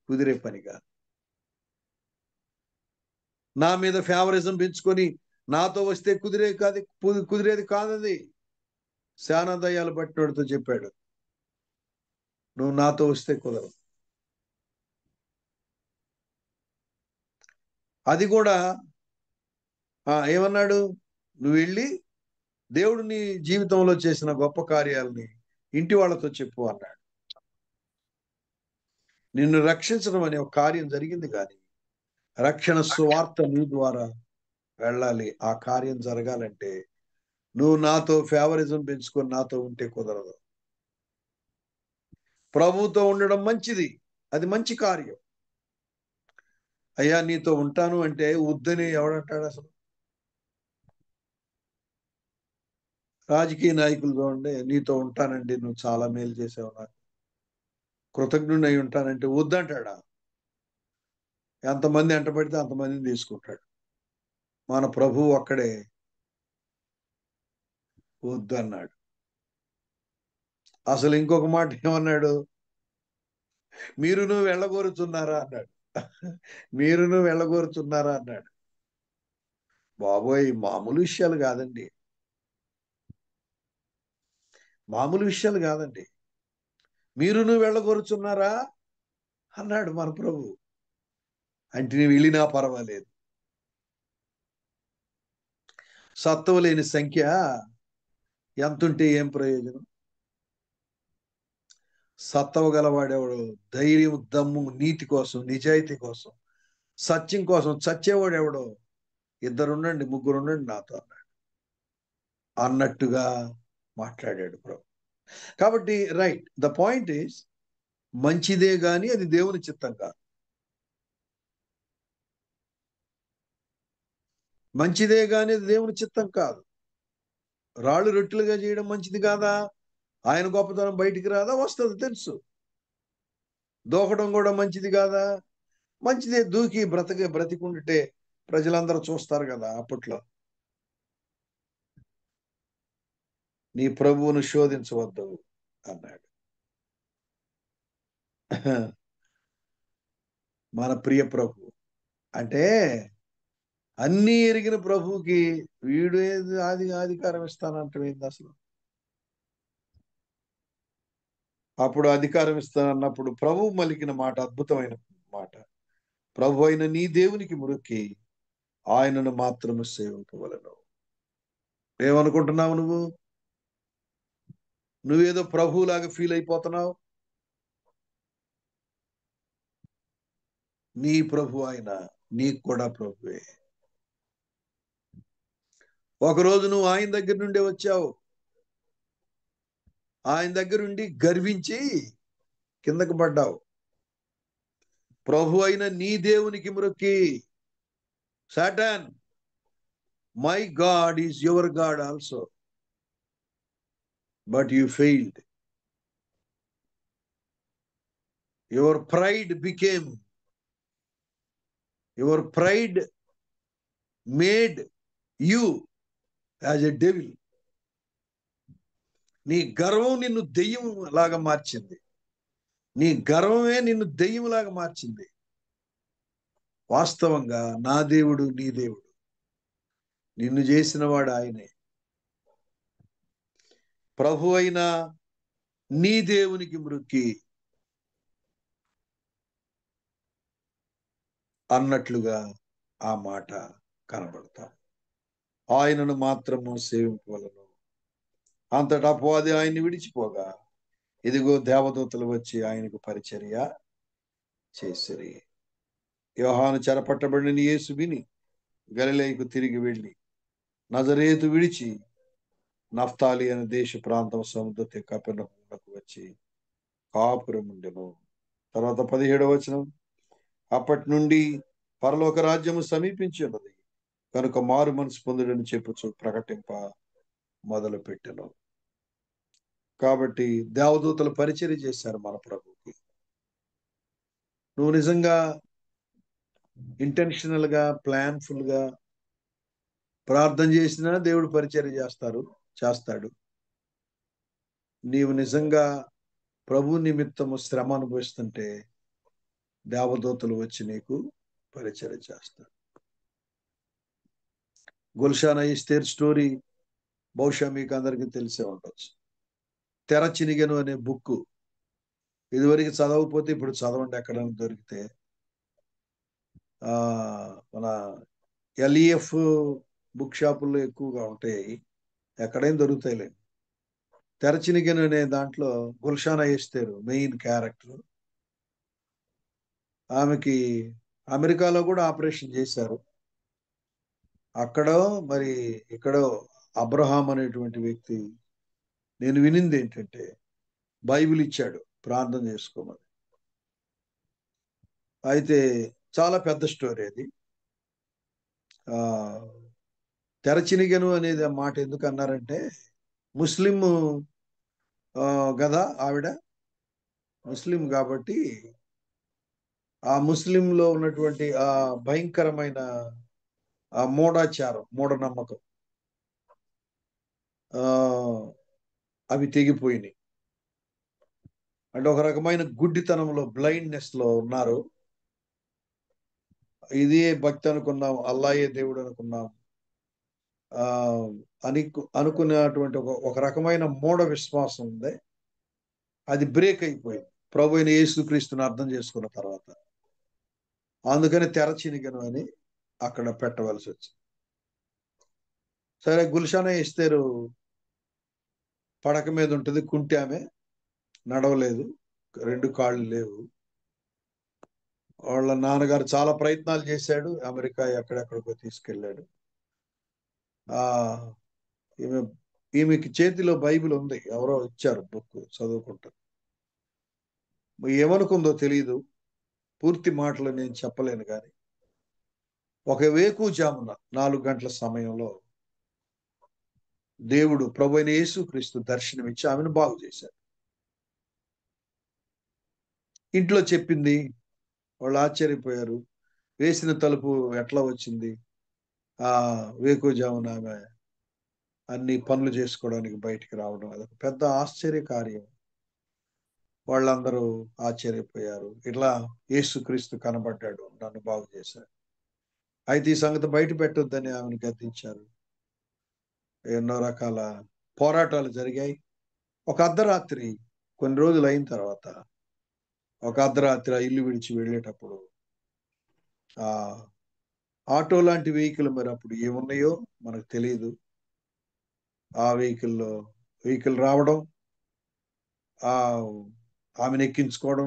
కుదిరే పని కాదు. నా మీద ఫేవరిజం పెంచుకొని నాతో వస్తే కుదిరేది కాదది. శానా దయ్యాలు పట్టినోడితో చెప్పాడు, నువ్వు నాతో వస్తే కుదరదు. అది కూడా ఏమన్నాడు, నువ్వు వెళ్ళి దేవుడు నీ జీవితంలో చేసిన గొప్ప కార్యాలని ఇంటి వాళ్ళతో చెప్పు అన్నాడు. నిన్ను రక్షించడం అనే ఒక కార్యం జరిగింది, కానీ రక్షణ సువార్త నీ ద్వారా వెళ్ళాలి. ఆ కార్యం జరగాలంటే నువ్వు నాతో ఫేవరిజం పెంచుకొని నాతో ఉంటే కుదరదు. ప్రభువుతో ఉండడం మంచిది, అది మంచి కార్యం. అయ్యా నీతో ఉంటాను అంటే వద్దని ఎవడంటాడు అసలు? రాజకీయ నాయకులు చూడండి, నీతో ఉంటానండి, నువ్వు చాలా మేలు చేసావు, నాకు కృతజ్ఞుడు అయి ఉంటానంటే వద్దంటాడా? ఎంతమంది ఎంట పడితే అంతమందిని తీసుకుంటాడు. మన ప్రభువు ఒక్కడే వద్దు అన్నాడు. అసలు ఇంకొక మాట ఏమన్నాడు, మీరును వెళ్ళగోరుచున్నారా అన్నాడు. మీరును వెళ్ళగోరుచున్నారా అన్నాడు. బాబోయ్, మామూలు విషయాలు కాదండి, మామూలు విషయాలు కాదండి. మీరును వెళ్ళగోరుచున్నారా అన్నాడు మన ప్రభు. అంటే నేను వెళ్ళినా పర్వాలేదు. సత్తువ లేని సంఖ్య ఎంతుంటే ఏం ప్రయోజనం? సత్తువ గలవాడెవడు? ధైర్యం, దమ్ము, నీతి కోసం, నిజాయితీ కోసం, సత్యం కోసం చచ్చేవాడెవడో? ఇద్దరుండండి, ముగ్గురుండండి నాతో అన్నాడు. అన్నట్టుగా మాట్లాడాడు ప్రభు. కాబట్టి రైట్, ద పాయింట్ ఈస్, మంచిదే గాని అది దేవుని చిత్తం కాదు. మంచిదే గాని అది దేవుని చిత్తం కాదు. రాళ్ళు రొట్టెలుగా చేయడం మంచిది కాదా? ఆయన గొప్పతనం బయటికి రాదా? వస్తుంది, తెలుసు. దూకడం కూడా మంచిది కాదా? మంచిదే. దూకి బ్రతికుంటే ప్రజలందరూ చూస్తారు కదా. అప్పట్లో నీ ప్రభువును శోధించవద్దు అన్నాడు. మన ప్రియ ప్రభు అంటే అన్నీ ఎరిగిన ప్రభువుకి వీడు ఏది అధికారం ఇస్తానంటే అసలు? అప్పుడు అధికారం ఇస్తానన్నప్పుడు ప్రభువు మలికిన మాట అద్భుతమైన మాట. ప్రభు అయిన నీ దేవునికి మురుక్కి ఆయనను మాత్రము సేవించవలను. ఏమనుకుంటున్నావు నువ్వు? నువ్వేదో ప్రభువులాగా ఫీల్ అయిపోతున్నావు. నీ ప్రభు ఆయన నీకు కూడా ప్రభువే. ఒకరోజు నువ్వు ఆయన దగ్గర నుండి వచ్చావు, ఆయన దగ్గర నుండి గర్వించి కిందకు పడ్డావు. ప్రభు అయిన నీ దేవునికి మ్రొక్కి, Satan, my God is your God also, but you failed. Your pride made you as a devil. నీ గర్వం నిన్ను దెయ్యం లాగా మార్చింది. నీ గర్వమే నిన్ను దెయ్యంలాగా మార్చింది. వాస్తవంగా నా దేవుడు నీ దేవుడు, నిన్ను చేసిన వాడు ఆయనే. ప్రభు అయిన నీ దేవునికి మ్రొక్కి అన్నట్లుగా ఆ మాట కనబడతాం. ఆయనను మాత్రము సేవింపవలను. అంతటా అపవాది ఆయన్ని విడిచిపోగా, ఇదిగో దేవదూతలు వచ్చి ఆయనకు పరిచర్య చేసిరి. యోహాను చెరపట్టబడిన యేసు విని గలిలయకు తిరిగి వెళ్ళి నజరేతు విడిచి నఫ్తాలి అనే దేశ ప్రాంతం సముద్ర కపెర్నహూమునకు వచ్చి కాపురం ఉండెను. తర్వాత 17వ వచనం, అప్పటి నుండి పరలోక రాజ్యము సమీపించి ఉన్నది కనుక మారు మనసు పొందుడని చెప్పుచు ప్రకటింప మొదలు పెట్టెను. కాబట్టి దేవదూతలు పరిచర్య చేశారు మన ప్రభుకి. నువ్వు నిజంగా ఇంటెన్షనల్ గా ప్లాన్ఫుల్ గా ప్రార్థన చేసినా దేవుడు పరిచర్య చేస్తాడు. నీవు నిజంగా ప్రభు నిమిత్తము శ్రమ అనుభవిస్తుంటే దేవదూతలు వచ్చి నీకు పరిచర్య చేస్తారు. గుల్షాన్ ఎస్తేర్ స్టోరీ బహుశా మీకు అందరికీ తెలిసే ఉండొచ్చు. తెర చినిగెను అనే బుక్ ఇదివరకు చదవకపోతే ఇప్పుడు చదవండి, ఎక్కడైనా దొరికితే. మన ఎల్ఈఎఫ్ బుక్ షాపుల్లో ఎక్కువగా ఉంటాయి, ఎక్కడైనా దొరుకుతాయిలే. తెర చినిగెను అనే దాంట్లో గుల్షాన్ ఎస్తేర్ మెయిన్ క్యారెక్టర్. ఆమెకి అమెరికాలో కూడా ఆపరేషన్ చేశారు. అక్కడో మరి ఇక్కడో అబ్రహాం అనేటువంటి వ్యక్తి, నేను వినింది ఏంటంటే బైబిల్ ఇచ్చాడు ప్రార్థన చేసుకోమని. అయితే చాలా పెద్ద స్టోరీ అది. తెరచినిగను అనేది ఆ మాట ఎందుకు అన్నారంటే, ముస్లిం కదా ఆవిడ, ముస్లిం కాబట్టి ఆ ముస్లింలో ఉన్నటువంటి ఆ భయంకరమైన ఆ మూఢనమ్మకం అవి తెగిపోయినాయి. అంటే ఒక రకమైన గుడ్డితనంలో, బ్లైండ్నెస్ లో ఉన్నారు. ఇదే భక్తి అనుకున్నాం, అల్లాయే దేవుడు అనుకున్నాం అనుకునేటువంటి ఒక రకమైన మూఢ విశ్వాసం ఉంది. అది బ్రేక్ అయిపోయింది ప్రభు అయిన యేసుక్రీస్తుని అర్థం చేసుకున్న తర్వాత. అందుకని తెరచినిగను అని అక్కడ పెట్టవలసి వచ్చింది. సరే, గుల్షాన్ ఎస్తేరు పడక మీద ఉంటుంది, కుంటి ఆమె, నడవలేదు, 2 కాళ్ళు లేవు. వాళ్ళ నాన్నగారు చాలా ప్రయత్నాలు చేశాడు, అమెరికా ఎక్కడెక్కడికో తీసుకెళ్ళాడు. ఈమెకి చేతిలో బైబిల్ ఉంది, ఎవరో ఇచ్చారు బుక్, చదువుకుంటారు. ఏమనుకుందో తెలియదు, పూర్తి మాటలు నేను చెప్పలేను. కానీ ఒక వేకువజామున 4 గంటల సమయంలో దేవుడు ప్రభు అయిన యేసుక్రీస్తు దర్శనమిచ్చి ఆమెను బాగు చేశాడు. ఇంట్లో చెప్పింది, వాళ్ళు ఆశ్చర్యపోయారు. వేసిన తలుపు ఎట్లా వచ్చింది? వేకువజామున ఆమె అన్ని పనులు చేసుకోవడానికి బయటికి రావడం, అదొక పెద్ద ఆశ్చర్య కార్యం. వాళ్ళందరూ ఆశ్చర్యపోయారు. ఇట్లా యేసుక్రీస్తు కనబడ్డాడు, నన్ను బాగు చేశాడు. అయితే ఈ సంగతి బయట పెట్టొద్దని ఆమెను గద్దించారు. ఎన్నో రకాల పోరాటాలు జరిగాయి. ఒక అర్ధరాత్రి, కొన్ని రోజులు అయిన తర్వాత, ఒక అర్ధరాత్రి ఆ ఇల్లు విడిచి వెళ్ళేటప్పుడు ఆటో లాంటి వెహికల్, మరి అప్పుడు ఏమున్నాయో మనకు తెలియదు, ఆ వెహికల్ రావడం, ఆమెను ఎక్కించుకోవడం,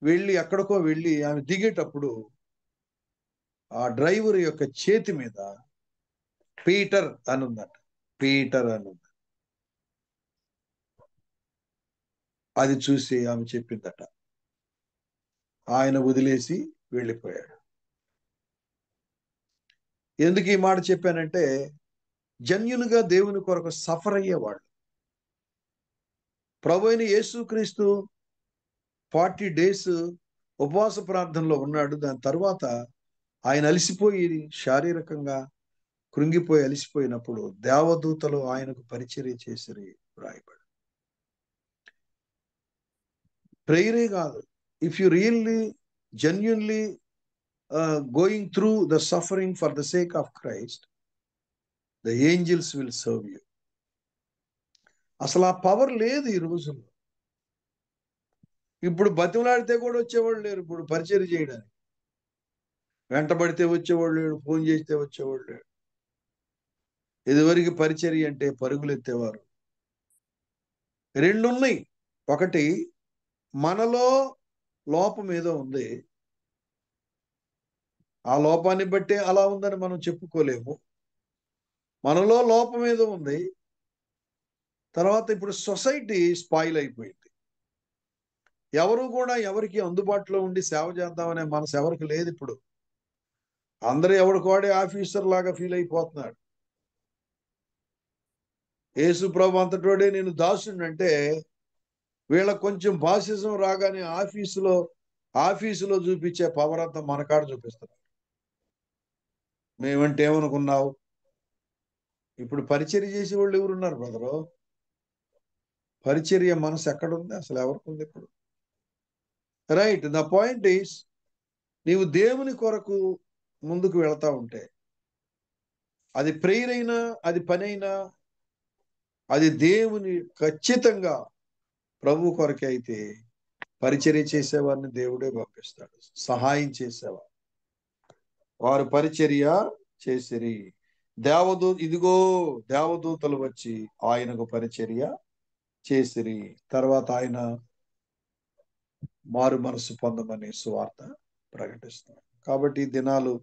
వెళ్ళి ఎక్కడికో వెళ్ళి ఆమె దిగేటప్పుడు ఆ డ్రైవర్ యొక్క చేతి మీద పీటర్ అని ఉందట. పీటర్ అని ఉంది. అది చూసి ఆమె చెప్పిందట, ఆయన వదిలేసి వెళ్ళిపోయాడు. ఎందుకు ఈ మాట చెప్పానంటే, జెన్యూన్ గా దేవుని కొరకు సఫర్ అయ్యేవాళ్ళు. ప్రభు అయిన యేసుక్రీస్తు 40 days ఉపవాస ప్రార్థనలో ఉన్నాడు. దాని తర్వాత ఆయన అలసిపోయి, శారీరకంగా కృంగిపోయి అలసిపోయినప్పుడు దేవదూతలు ఆయనకు పరిచర్య చేసి రాయబడి. ప్రేయరే కాదు, if you really genuinely going through the suffering for the sake of Christ, the angels will serve you. అసలు ఆ పవర్ లేదు ఈ రోజుల్లో. ఇప్పుడు బతిమలాడితే కూడా వచ్చేవాళ్ళు లేరు. ఇప్పుడు పరిచర్య చేయడానికి వెంటబడితే వచ్చేవాళ్ళు లేడు, ఫోన్ చేస్తే వచ్చేవాళ్ళు లేడు. ఇదివరకు పరిచర్య అంటే పరుగులు ఎత్తేవారు. 2 ఉన్నాయి. ఒకటి, మనలో లోపం ఏదో ఉంది, ఆ లోపాన్ని బట్టే అలా ఉందని మనం చెప్పుకోలేము. మనలో లోపం ఏదో ఉంది. తర్వాత ఇప్పుడు సొసైటీ స్పాయిల్ అయిపోయింది. ఎవరు కూడా ఎవరికి అందుబాటులో ఉండి సేవ చేద్దామనే మనసు ఎవరికి లేదు ఇప్పుడు. అందరూ ఎవడికోడే ఆఫీసర్ లాగా ఫీల్ అయిపోతున్నాడు. యేసు ప్రభు అంతటోడే నేను దాసుని అంటే వీళ్ళ కొంచెం బాసిజం రాగానే ఆఫీసులో చూపించే పవర్ అంతా మన కాడ చూపిస్తున్నారు. మేమంటే ఏమనుకున్నావు? ఇప్పుడు పరిచర్య చేసే వాళ్ళు ఎవరున్నారు బ్రదరు? పరిచర్య మనసు ఎక్కడుంది? అసలు ఎవరికి ఉంది ఇప్పుడు? రైట్. ద పాయింట్ ఈస్, నీవు దేవుని కొరకు ముందుకు వెళ్తా ఉంటే, అది ప్రేయర్ అయినా, అది పని అయినా, అది దేవుని ఖచ్చితంగా ప్రభు కొరకే అయితే పరిచర్య చేసేవారిని దేవుడే పంపిస్తాడు. సహాయం చేసేవారు వారు పరిచర్య చేసిరి. ఇదిగో దేవదూతలు వచ్చి ఆయనకు పరిచర్య చేసిరి. తర్వాత ఆయన మారు మనసు పొందమని సువార్త ప్రకటిస్తారు. కాబట్టి ఈ దినాలు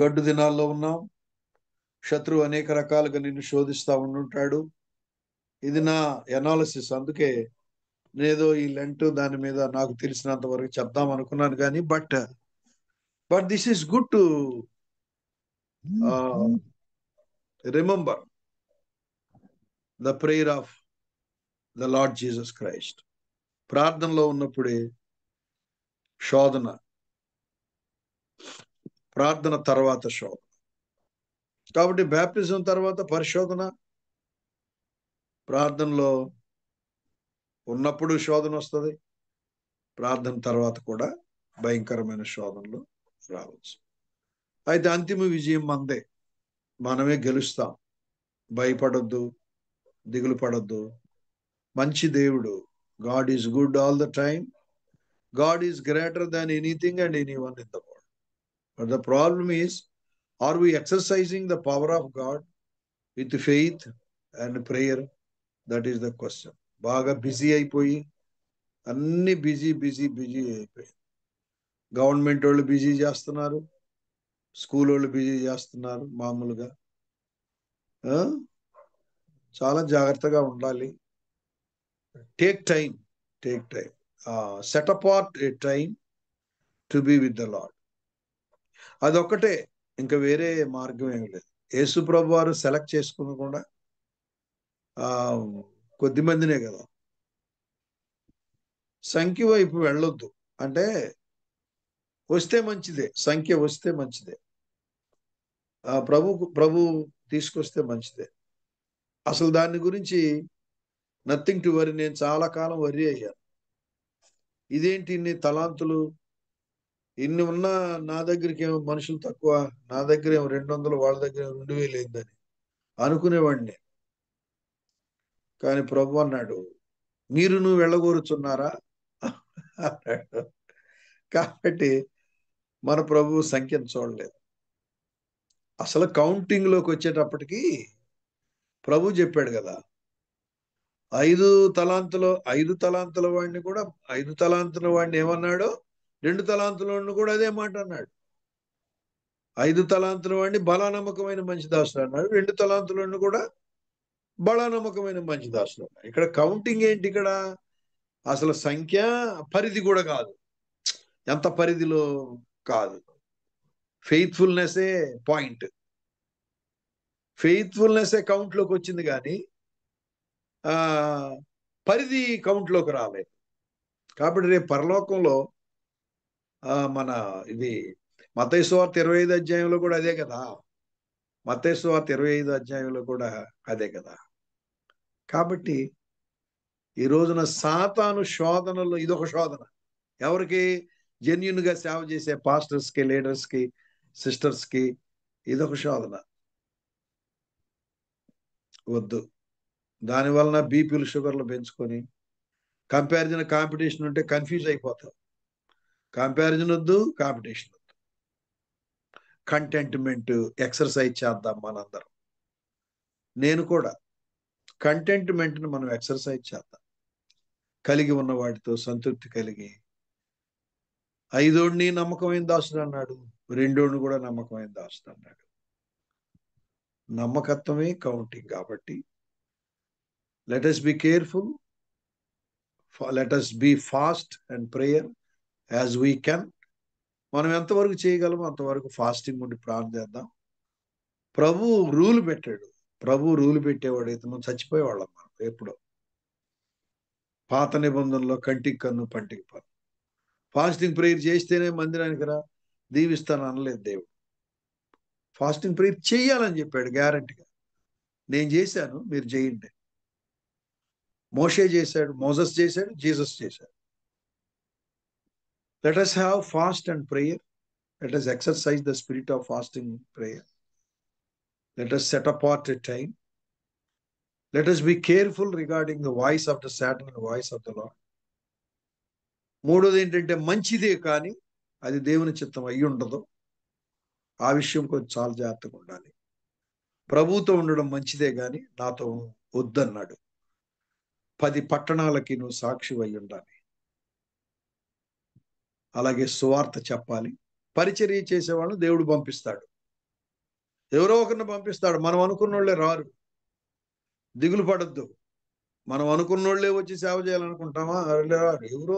గడ్డు దినాల్లో ఉన్నాం. శత్రువు అనేక రకాలుగా నిన్ను శోధిస్తా ఉండుంటాడు. ఇది నా ఎనాలిసిస్. అందుకే నేదో ఈ లెంట్ దాని మీద నాకు తెలిసినంత వరకు చెప్దాం అనుకున్నాను కానీ but this is good to remember the prayer of the lord Jesus Christ. ప్రార్థనలో ఉన్నప్పుడే శోధన, ప్రార్థన తర్వాత శోధన. కాబట్టి బ్యాప్టిజం తర్వాత పరిశోధన, ప్రార్థనలో ఉన్నప్పుడు శోధన వస్తుంది, ప్రార్థన తర్వాత కూడా భయంకరమైన శోధనలు రావచ్చు. అయితే అంతిమ విజయం మందే, మనమే గెలుస్తాం. భయపడొద్దు, దిగులు పడొద్దు. మంచి దేవుడు. God is good all the time. God is greater than anything and anyone in the world. But the problem is, are we exercising the power of God with faith and prayer? That is the question. బాగా busy అయిపోయి అన్ని busy అయిపోయి, government వాళ్ళు busy చేస్తున్నారు, school వాళ్ళు busy చేస్తున్నారు. మామూలుగా చాలా జాగ్రత్తగా ఉండాలి. Take time, set apart A time to be with the lord. అదొక్కటే, ఇంకా వేరే మార్గం ఏమి లేదు. యేసు ప్రభు వారు సెలెక్ట్ చేసుకుని కూడా కొద్ది మందినే కదా. సంఖ్య వైపు వెళ్ళొద్దు. అంటే వస్తే మంచిదే, సంఖ్య వస్తే మంచిదే, ప్రభు తీసుకొస్తే మంచిదే. అసలు దాని గురించి నథింగ్ టు వరీ. నేను చాలా కాలం వరీ అయ్యాను. ఇదేంటి ఇన్ని తలాంతులు, ఇన్ని ఉన్నా నా దగ్గరికి ఏమో మనుషులు తక్కువ, నా దగ్గర ఏమో 200, వాళ్ళ దగ్గర 2000 అయిందని అనుకునేవాడిని. కానీ ప్రభు అన్నాడు, నువ్వు వెళ్ళగోరుచున్నారా అన్నాడు. కాబట్టి మన ప్రభు సంఖ్యను చూడలేదు. అసలు కౌంటింగ్ లోకి వచ్చేటప్పటికి ప్రభు చెప్పాడు కదా, 5 తలాంతుల వాడిని కూడా, 5 తలాంతుల వాడిని ఏమన్నాడు, 2 తలాంతుల వాడిని కూడా అదే మాట అన్నాడు. 5 తలాంతుల వాడిని బలానమ్మకమైన మంచి దాసుడు అన్నాడు, 2 తలాంతుల వాడిని కూడా బలానమ్మకమైన మంచి దాసుడు అన్నాడు. ఇక్కడ కౌంటింగ్ ఏంటి? ఇక్కడ అసలు సంఖ్య, పరిధి కూడా కాదు, ఎంత పరిధిలో కాదు. ఫెయిత్ఫుల్నెస్సే పాయింట్. ఫెయిత్ఫుల్నెస్సే కౌంట్ లోకి వచ్చింది కానీ పరిధి కౌంట్ లోకి రాలేదు. కాబట్టి రేపు పరలోకంలో మన ఇది మత్తయి సువార్త 25 అధ్యాయంలో కూడా అదే కదా. మత్తయి సువార్త 25 అధ్యాయంలో కూడా అదే కదా. కాబట్టి ఈ రోజున సాతాను శోధనలో ఇదొక శోధన. ఎవరికి? జెన్యున్ గా సేవ చేసే పాస్టర్స్ కి, లీడర్స్ కి, సిస్టర్స్ కి ఇదొక శోధన. వద్దు. దాని వలన బీపీలు, షుగర్లు పెంచుకొని కాంపిటీషన్ ఉంటే కన్ఫ్యూజ్ అయిపోతాం. కంపారిజన్ వద్దు, కాంపిటీషన్ వద్దు. కంటెంట్మెంట్ ఎక్సర్సైజ్ చేద్దాం మనందరం. నేను కూడా కంటెంట్మెంట్ని మనం ఎక్సర్సైజ్ చేద్దాం. కలిగి ఉన్న వాటితో సంతృప్తి కలిగి, 5 నమ్మకమైన దాసుడు అన్నాడు, 2 కూడా నమ్మకమైన దాసుడు అన్నాడు. నమ్మకత్వమే కౌంటింగ్. కాబట్టి let us be careful let us be fast and prayer as we can. మనం ఎంతవరకు చేయగలమో అంతవరకు ఫాస్టింగ్ ఉండి ప్రార్థన చేద్దాం. ప్రభు రూల్ పెట్టాడు. ప్రభు రూల్ పెట్టేవాడు అయితే మనం చచ్చిపోయేవాళ్ళం. మనం ఎప్పుడో పాత నిబంధనలో కంటికి కన్ను పంటికి పన్ను. ఫాస్టింగ్ ప్రేయర్ చేస్తేనే మందిరానికి రా దీవిస్తాను అనలేదు దేవుడు. ఫాస్టింగ్ ప్రేయర్ చెయ్యాలని చెప్పాడు గ్యారంటీగా. నేను చేశాను, మీరు చేయండి. మోషే చేశాడు, మోసెస్ చేశాడు, జీసస్ చేశాడు. Let us have fast and prayer. Let us exercise the spirit of fasting and prayer. Let us set apart a time. Let us be careful regarding the voice of the Satan and the voice of the Lord. మూడోది ఏంటంటే మంచిదే కానీ అది దేవుని చిత్తం అయ్యి ఉండదు. ఆ విషయం కొంచెం చాలా జాగ్రత్తగా ఉండాలి. ప్రభుతో ఉండడం మంచిదే కానీ నాతో వద్దన్నాడు. 10 పట్టణాలకి నువ్వు సాక్షి అయి ఉండాలి. అలాగే సువార్త చెప్పాలి. పరిచర్య చేసేవాళ్ళని దేవుడు పంపిస్తాడు. ఎవరో ఒకరిని పంపిస్తాడు. మనం అనుకున్నోళ్లే రారు. దిగులు పడద్దు. మనం అనుకున్నోళ్లే వచ్చి సేవ చేయాలనుకుంటామా? రారు. ఎవరో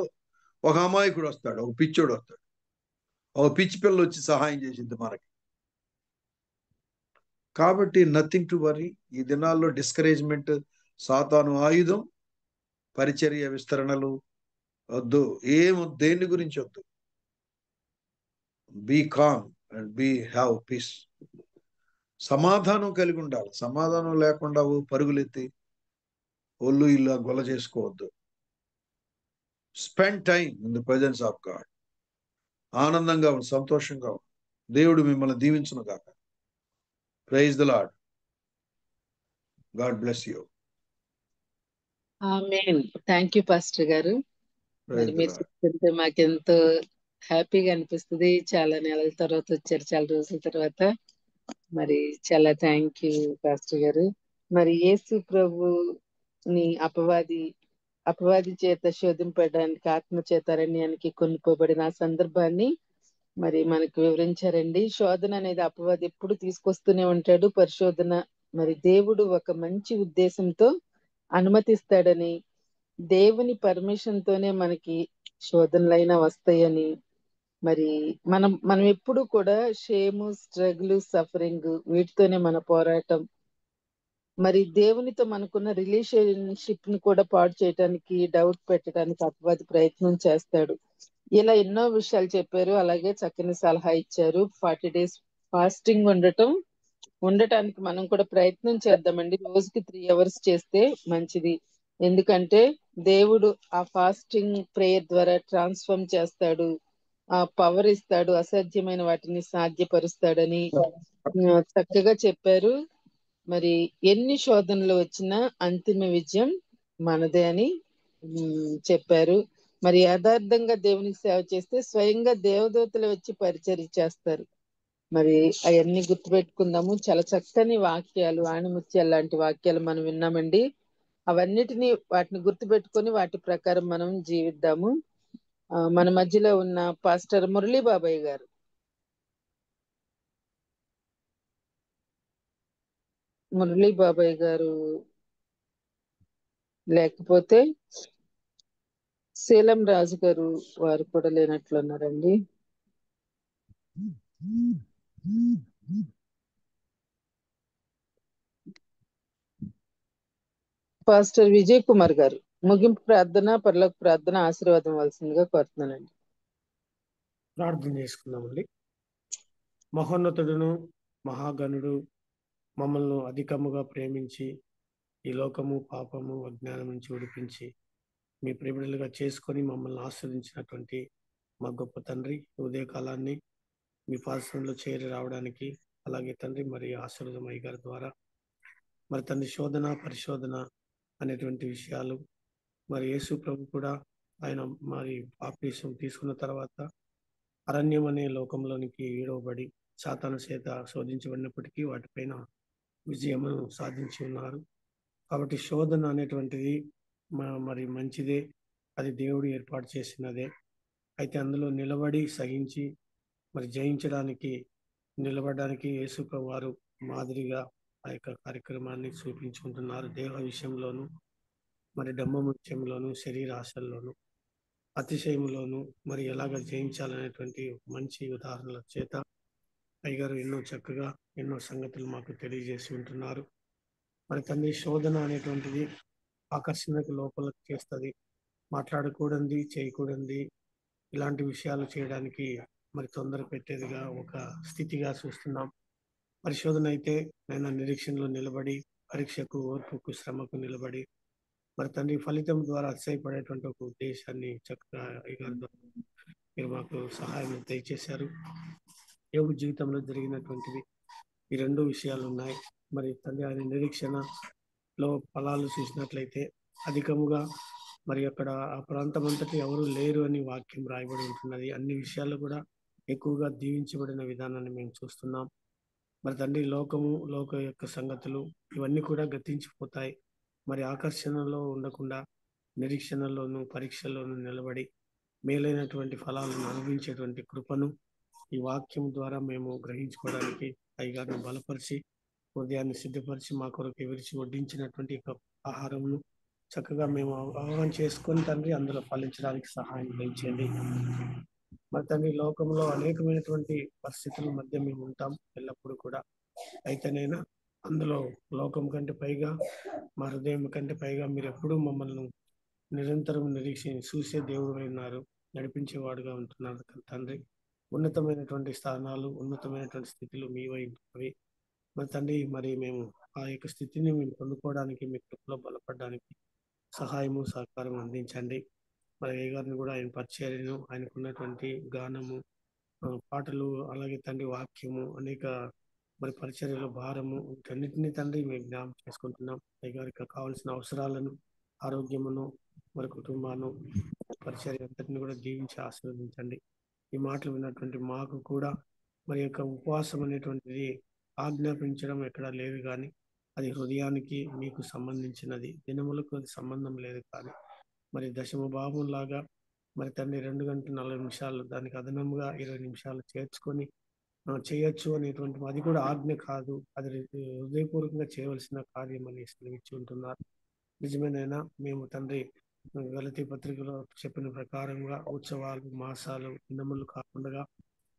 ఒక అమాయకుడు వస్తాడు, ఒక పిచ్చోడు వస్తాడు, ఒక పిచ్చి పిల్ల వచ్చి సహాయం చేసింది మనకి. కాబట్టి నథింగ్ టు వరీ. ఈ దినాల్లో డిస్కరేజ్మెంట్ సాతాను ఆయుధం. పరిచర్య విస్తరణలు వద్దు. దేని గురించి వద్దు. Be calm and be have peace. సమాధానం కలిగి ఉండాలి. సమాధానం లేకుండా పరుగులెత్తి ఒళ్ళు ఇలా గొల్ల చేసుకోవద్దు. Spend time in the presence of God. ఆనందంగా సంతోషంగా దేవుడు మిమ్మల్ని దీవించును గాక. Praise the Lord. God bless you. ఆమేన్. థ్యాంక్ యూ పాస్టర్ గారు. మరి మీరు చెప్తుంటే మాకెంతో హ్యాపీగా అనిపిస్తుంది. చాలా నెలల తర్వాత వచ్చారు, చాలా రోజుల తర్వాత. మరి చాలా థ్యాంక్ యూ పాస్టర్ గారు. మరి యేసు ప్రభుని అపవాది చేత శోధింపడానికి ఆత్మ చేత అరణ్యానికి కొనుక్కోబడిన ఆ సందర్భాన్ని మరి మనకు వివరించారండి. శోధన అనేది అపవాది ఎప్పుడు తీసుకొస్తూనే ఉంటాడు. పరిశోధన మరి దేవుడు ఒక మంచి ఉద్దేశంతో అనుమతిస్తాడని, దేవుని పర్మిషన్ తోనే మనకి శోధనలైనా వస్తాయని, మరి మనం ఎప్పుడు కూడా షేము, స్ట్రగుల్, సఫరింగ్ వీటితోనే మన పోరాటం. మరి దేవునితో మనకున్న రిలేషన్షిప్ ని కూడా పాడు చేయడానికి, డౌట్ పెట్టడానికి అపవాది ప్రయత్నం చేస్తాడు. ఇలా ఎన్నో విషయాలు చెప్పారు. అలాగే చక్కని సలహా ఇచ్చారు. 40 days ఫాస్టింగ్ ఉండటానికి మనం కూడా ప్రయత్నం చేద్దామండి. రోజుకి 3 hours చేస్తే మంచిది. ఎందుకంటే దేవుడు ఆ ఫాస్టింగ్ ప్రేయర్ ద్వారా ట్రాన్స్ఫార్మ్ చేస్తాడు, ఆ పవర్ ఇస్తాడు, అసాధ్యమైన వాటిని సాధ్యపరుస్తాడని చక్కగా చెప్పారు. మరి ఎన్ని శోధనలు వచ్చినా అంతిమ విజయం మనదే అని చెప్పారు. మరి యథార్థంగా దేవునికి సేవ చేస్తే స్వయంగా దేవదూతలు వచ్చి పరిచర్య చేస్తారు. మరి అవన్నీ గుర్తుపెట్టుకుందాము. చాలా చక్కని వాక్యాలు, ఆణిముత్యాలు లాంటి వాక్యాలు మనం విన్నామండి. వాటిని గుర్తుపెట్టుకొని వాటి ప్రకారం మనం జీవిద్దాము. మన మధ్యలో ఉన్న పాస్టర్ మురళీ బాబాయ్ గారు. మురళీ బాబాయ్ గారు లేకపోతే శీలం రాజు గారు, వారు కూడా లేనట్లున్నారండి. పాస్టర్ విజయ్ కుమార్ గారు ముగింపు ప్రార్థన, పరలోక ప్రార్థన ఆశీర్వాదం వలసిందిగా కోరుతున్నానండి. ప్రార్థన చేసుకుందామండి. మహోన్నతుడును మహాగణుడు మమ్మల్ని అధికముగా ప్రేమించి ఈ లోకము, పాపము, అజ్ఞానం నుంచి విడిపించి మీ ప్రేమిడులుగా చేసుకొని మమ్మల్ని ఆస్వాదించినటువంటి మా గొప్ప తండ్రి, ఉదయకాలాన్ని మీ పాదసంలో చేరి రావడానికి, అలాగే తండ్రి మరి ఆశీర్వాదం అయ్య గారి ద్వారా మరి తండ్రి శోధన, పరిశోధన అనేటువంటి విషయాలు మరి యేసు ప్రభు కూడా ఆయన మరి బాప్టిసం తీసుకున్న తర్వాత అరణ్యం అనే లోకంలోనికి ఈడవబడి సాతాను చేత శోధించబడినప్పటికీ వాటిపైన విజయమును సాధించి ఉన్నారు. కాబట్టి శోధన అనేటువంటిది మరి మంచిదే, అది దేవుడు ఏర్పాటు చేసినదే. అయితే అందులో నిలబడి సహించి మరి జయించడానికి, నిలబడడానికి యేసు ప్రభు వారు మాదిరిగా ఆ యొక్క కార్యక్రమాన్ని చూపించుకుంటున్నారు. దేవ విషయంలోను మరి డమ్మం విషయంలోను, శరీరాశల్లోను, అతిశయములోను మరి ఎలాగ జయించాలనేటువంటి మంచి ఉదాహరణల చేత అయ్యగారు ఎన్నో చక్కగా ఎన్నో సంగతులు మాకు తెలియజేసి ఉంటున్నారు. మరి తండ్రి, శోధన అనేటువంటిది ఆకర్షణకు లోపలికి చేస్తుంది. మాట్లాడకూడదు, చేయకూడదు, ఇలాంటి విషయాలు చేయడానికి మరి తొందర పెట్టేదిగా ఒక స్థితిగా చూస్తున్నాం. పరిశోధన అయితే నేను నిరీక్షణలో నిలబడి, పరీక్షకు, ఓర్పుకు, శ్రమకు నిలబడి మరి తండ్రి ఫలితం ద్వారా అతిశయపడేటువంటి ఒక ఉద్దేశాన్ని చక్కగా అయ్యగారి ద్వారా మీరు మాకు సహాయం దయచేశారు. యోబు జీవితంలో జరిగినటువంటివి ఈ రెండు విషయాలు ఉన్నాయి. మరి తండ్రి, ఆయన నిరీక్షణలో ఫలాలు చూసినట్లయితే అధికముగా మరి అక్కడ ఆ ప్రాంతం అంతటి ఎవరు లేరు అని వాక్యం రాయబడి ఉంటున్నది. అన్ని విషయాల్లో కూడా ఎక్కువగా దీవించబడిన విధానాన్ని మేము చూస్తున్నాం. మరి తండ్రి, లోక యొక్క సంగతులు ఇవన్నీ కూడా గతించిపోతాయి. మరి ఆకర్షణలో ఉండకుండా నిరీక్షణలోను, పరీక్షల్లోనూ నిలబడి మేలైనటువంటి ఫలాలను అనుభవించేటువంటి కృపను ఈ వాక్యం ద్వారా మేము గ్రహించుకోవడానికి అయ్యగారిని బలపరిచి, హృదయాన్ని సిద్ధపరిచి మా కొరకు విరిచి వడ్డించినటువంటి ఆహారమును చక్కగా మేము అవగాహన చేసుకొని తండ్రి అందులో ఫలించడానికి సహాయం చేయండి. మరి తండ్రి, లోకంలో అనేకమైనటువంటి పరిస్థితుల మధ్య మేము ఉంటాం ఎల్లప్పుడూ కూడా. అయితేనైనా అందులో లోకం కంటే పైగా, మా హృదయం కంటే పైగా మీరు ఎప్పుడూ మమ్మల్ని నిరంతరం చూసే దేవుడు ఉన్నారు, నడిపించేవాడుగా ఉంటున్నారు తండ్రి. ఉన్నతమైనటువంటి స్థానాలు, ఉన్నతమైనటువంటి స్థితులు మీవై ఉంటున్నవి. మరి తండ్రి, మరి మేము ఆ యొక్క స్థితిని మేము పొందుకోవడానికి మీ కృపలో బలపడడానికి సహాయము, సహకారం అందించండి. మరి అయ్యగారిని కూడా ఆయన పరిచర్యను, ఆయనకున్నటువంటి గానము, పాటలు, అలాగే తండ్రి వాక్యము, అనేక మరి పరిచర్యల భారము, వీటన్నిటినీ తండ్రి మేము జ్ఞాపకం చేసుకుంటున్నాం. అయ్యగారికి కావాల్సిన అవసరాలను, ఆరోగ్యమును, మరి కుటుంబాన్ని, పరిచర్య అంతటిని కూడా దీవించి ఆశీర్వదించండి. ఈ మాటలు విన్నటువంటి మాకు కూడా మరి యొక్క ఉపవాసం అనేటువంటిది ఆజ్ఞాపించడం ఎక్కడా లేదు, కానీ అది హృదయానికి మీకు సంబంధించినది. దినములకు అది సంబంధం లేదు. కానీ మరి దశమ భాగం లాగా మరి తండ్రి 2 గంటల 40 నిమిషాలు దానికి అదనముగా 20 నిమిషాలు చేర్చుకొని చేయొచ్చు అనేటువంటి, అది కూడా ఆజ్ఞ కాదు, అది హృదయపూర్వకంగా చేయవలసిన కార్యం అని సెలవిచ్చి ఉంటున్నారు. నిజమేనైనా మేము తండ్రి గలతీ పత్రికలో చెప్పిన ప్రకారంగా ఉత్సవాలు, మాసాలు, దినములు కాకుండా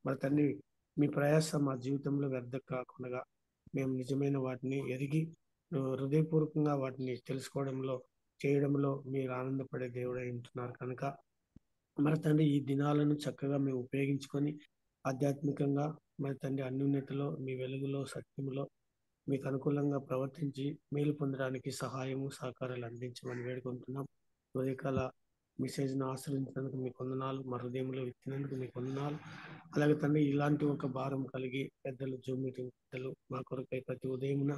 మరి తండ్రి మీ ప్రయాస మా జీవితంలో వ్యర్థం కాకుండా మేము నిజమైన వాటిని ఎరిగి హృదయపూర్వకంగా వాటిని తెలుసుకోవడంలో, చేయడంలో మీరు ఆనందపడే దేవుడై ఉంటున్నారు కనుక మరి తండ్రి ఈ దినాలను చక్కగా మేము ఉపయోగించుకొని ఆధ్యాత్మికంగా మరి తండ్రి అన్యోన్యతలో, మీ వెలుగులో, సత్యములో మీకు అనుకూలంగా ప్రవర్తించి మేలు పొందడానికి సహాయము, సహకారాలు అందించమని వేడుకుంటున్నాం. ఉదయకాల మెసేజ్ను ఆశ్రయించినందుకు మీకు వందనాలు, మా హృదయంలో విత్తినందుకు మీకు వందనాలు. అలాగే తండ్రి, ఇలాంటి ఒక భారం కలిగి పెద్దలు, జూమ్ మీటింగ్ పెద్దలు మా కొరకై ప్రతి ఉదయమున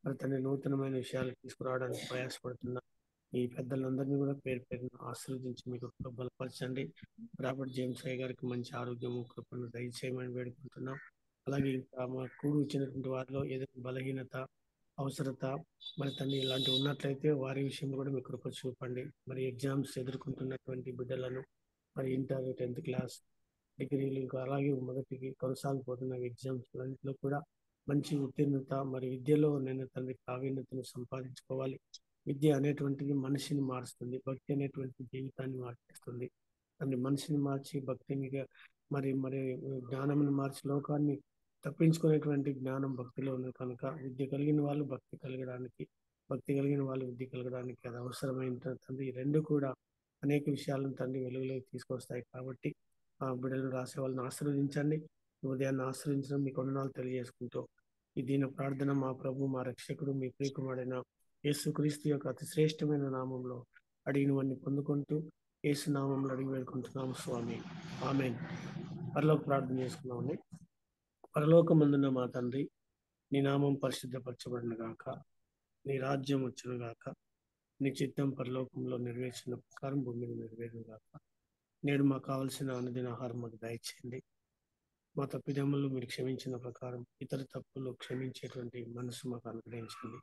మరి తండ్రి నూతనమైన విషయాలు తీసుకురావడానికి ప్రయాసపడుతున్నాం. ఈ పెద్దలందరినీ కూడా పేరు పేరును ఆశీర్వదించి మీకు బలపరచండి. రాబర్ట్ జేమ్స్ అయ్య గారికి మంచి ఆరోగ్యము, కృపను దయచేయమని వేడుకుంటున్నాం. అలాగే ఇంకా మా కూడు ఇచ్చినటువంటి వారిలో ఏదైనా బలహీనత, అవసరత మరి తండ్రి ఇలాంటివి ఉన్నట్లయితే వారి విషయంలో కూడా మీ కృప చూపండి. మరి ఎగ్జామ్స్ ఎదుర్కొంటున్నటువంటి బిడ్డలను, మరి ఇంటర్, 10th క్లాస్, డిగ్రీలు, ఇంకా అలాగే మొదటికి కొనసాగిపోతున్న ఎగ్జామ్స్ అన్నింటిలో కూడా మంచి ఉత్తీర్ణత, మరి విద్యలో నేను తండ్రి ప్రావీణ్యతను సంపాదించుకోవాలి. విద్య అనేటువంటిది మనిషిని మారుస్తుంది, భక్తి అనేటువంటి జీవితాన్ని మార్చేస్తుంది. తండ్రి మనిషిని మార్చి భక్తిని, మరి మరి జ్ఞానమును మార్చి లోకాన్ని తప్పించుకునేటువంటి జ్ఞానం భక్తిలో ఉంది కనుక విద్య కలిగిన వాళ్ళు భక్తి కలగడానికి, భక్తి కలిగిన వాళ్ళు విద్య కలగడానికి అది అవసరమైన తండ్రి. ఈ రెండు కూడా అనేక విషయాలను తండ్రి వెలుగులోకి తీసుకొస్తాయి. కాబట్టి ఆ బిడ్డలను రాసే వాళ్ళని ఆశీర్వదించండి. ఉదయాన్ని ఆశ్రయించడం మీకు వందనాలు తెలియజేసుకుంటూ ఈ దీన ప్రార్థన మా ప్రభు, మా రక్షకుడు, మీ ప్రియకుమారైన యేసుక్రీస్తు యొక్క అతి శ్రేష్టమైన నామంలో అడిగినవన్నీ పొందుకుంటూ యేసు నామంలో అడిగి వేడుకుంటున్నాము స్వామి, ఆమేన్. పరలోక ప్రార్థన చేసుకున్నామండి. పరలోకమందున్న మా తండ్రి, నీ నామం పరిశుద్ధపరచబడిన గాక, నీ రాజ్యం వచ్చును గాక, నీ చిత్తం పరలోకంలో నెరవేర్చిన ప్రకారం భూమి మీద నెరవేరును గాక. నేడు మాకు కావలసిన అనుదిన ఆహారం మాకు దయచేయండి. మా తప్పిదమ్ములు మీరు క్షమించిన ప్రకారం ఇతర తప్పులు క్షమించేటువంటి మనసు మాకు అనుగ్రహించండి.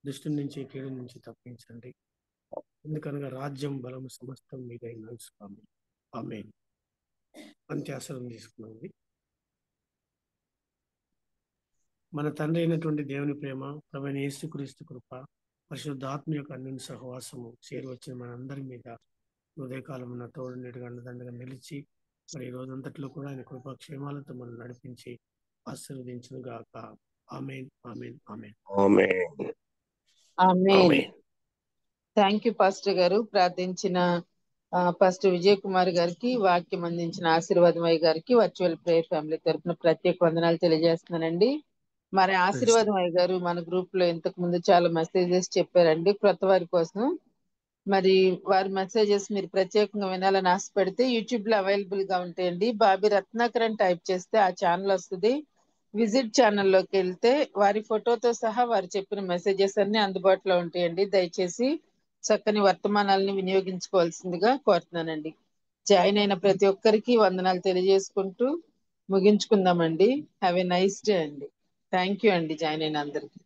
దుష్టు నుంచి, కీడు నుంచి తప్పించండి. ఎందుకనగా రాజ్యం, బలము సమస్తం మీదైన స్వామి, ఆమేన్. అంత్యాసనం తీసుకున్నామండి. మన తండ్రి అయినటువంటి దేవుని ప్రేమ, ప్రభువైన యేసుక్రీస్తు కృప, పరిశుద్ధాత్మ యొక్క అన్యుని సహవాసము చేరి వచ్చిన మనందరి మీద ఉదయకాలం ఉన్న తోడు నీటిగా అండదండగా నిలిచి మరి ఈ రోజంతట్లో కూడా ఆయన కృపాక్షేమాలతో మనం నడిపించి ఆశీర్వదించును గాక. ఆమేన్, ఆమేన్, ఆమేన్. ఆమేన్. ఆమేన్. ఆమేన్. థ్యాంక్ యూ పాస్టర్ గారు. ప్రార్థించిన పాస్టర్ విజయ్ కుమార్ గారికి, వాక్యం అందించిన ఆశీర్వాదమయ్య గారికి వర్చువల్ ప్రేయర్ ఫ్యామిలీ తరఫున ప్రత్యేక వందనాలు తెలియజేస్తున్నానండి. మరి ఆశీర్వాదమయ్య గారు మన గ్రూప్ లో ఇంతకు ముందు చాలా మెసేజెస్ చెప్పారండి కొత్త వారి కోసం. మరి వారి మెసేజెస్ మీరు ప్రత్యేకంగా వినాలని ఆశపడితే యూట్యూబ్ లో అవైలబుల్ గా ఉంటాయండి. బాబీ రత్నాకర్ అని టైప్ చేస్తే ఆ ఛానల్ వస్తుంది. విజిట్ ఛానల్లోకి వెళ్తే వారి ఫోటోతో సహా వారు చెప్పిన మెసేజెస్ అన్ని అందుబాటులో ఉంటాయండి. దయచేసి చక్కని వర్తమానాలను వినియోగించుకోవాల్సిందిగా కోరుతున్నానండి. జాయిన్ అయిన ప్రతి ఒక్కరికి వందనాలు తెలియజేసుకుంటూ ముగించుకుందామండి. హ్యావ్ ఎ నైస్ డే అండి. థ్యాంక్ యూ అండి జాయిన్ అయిన అందరికి.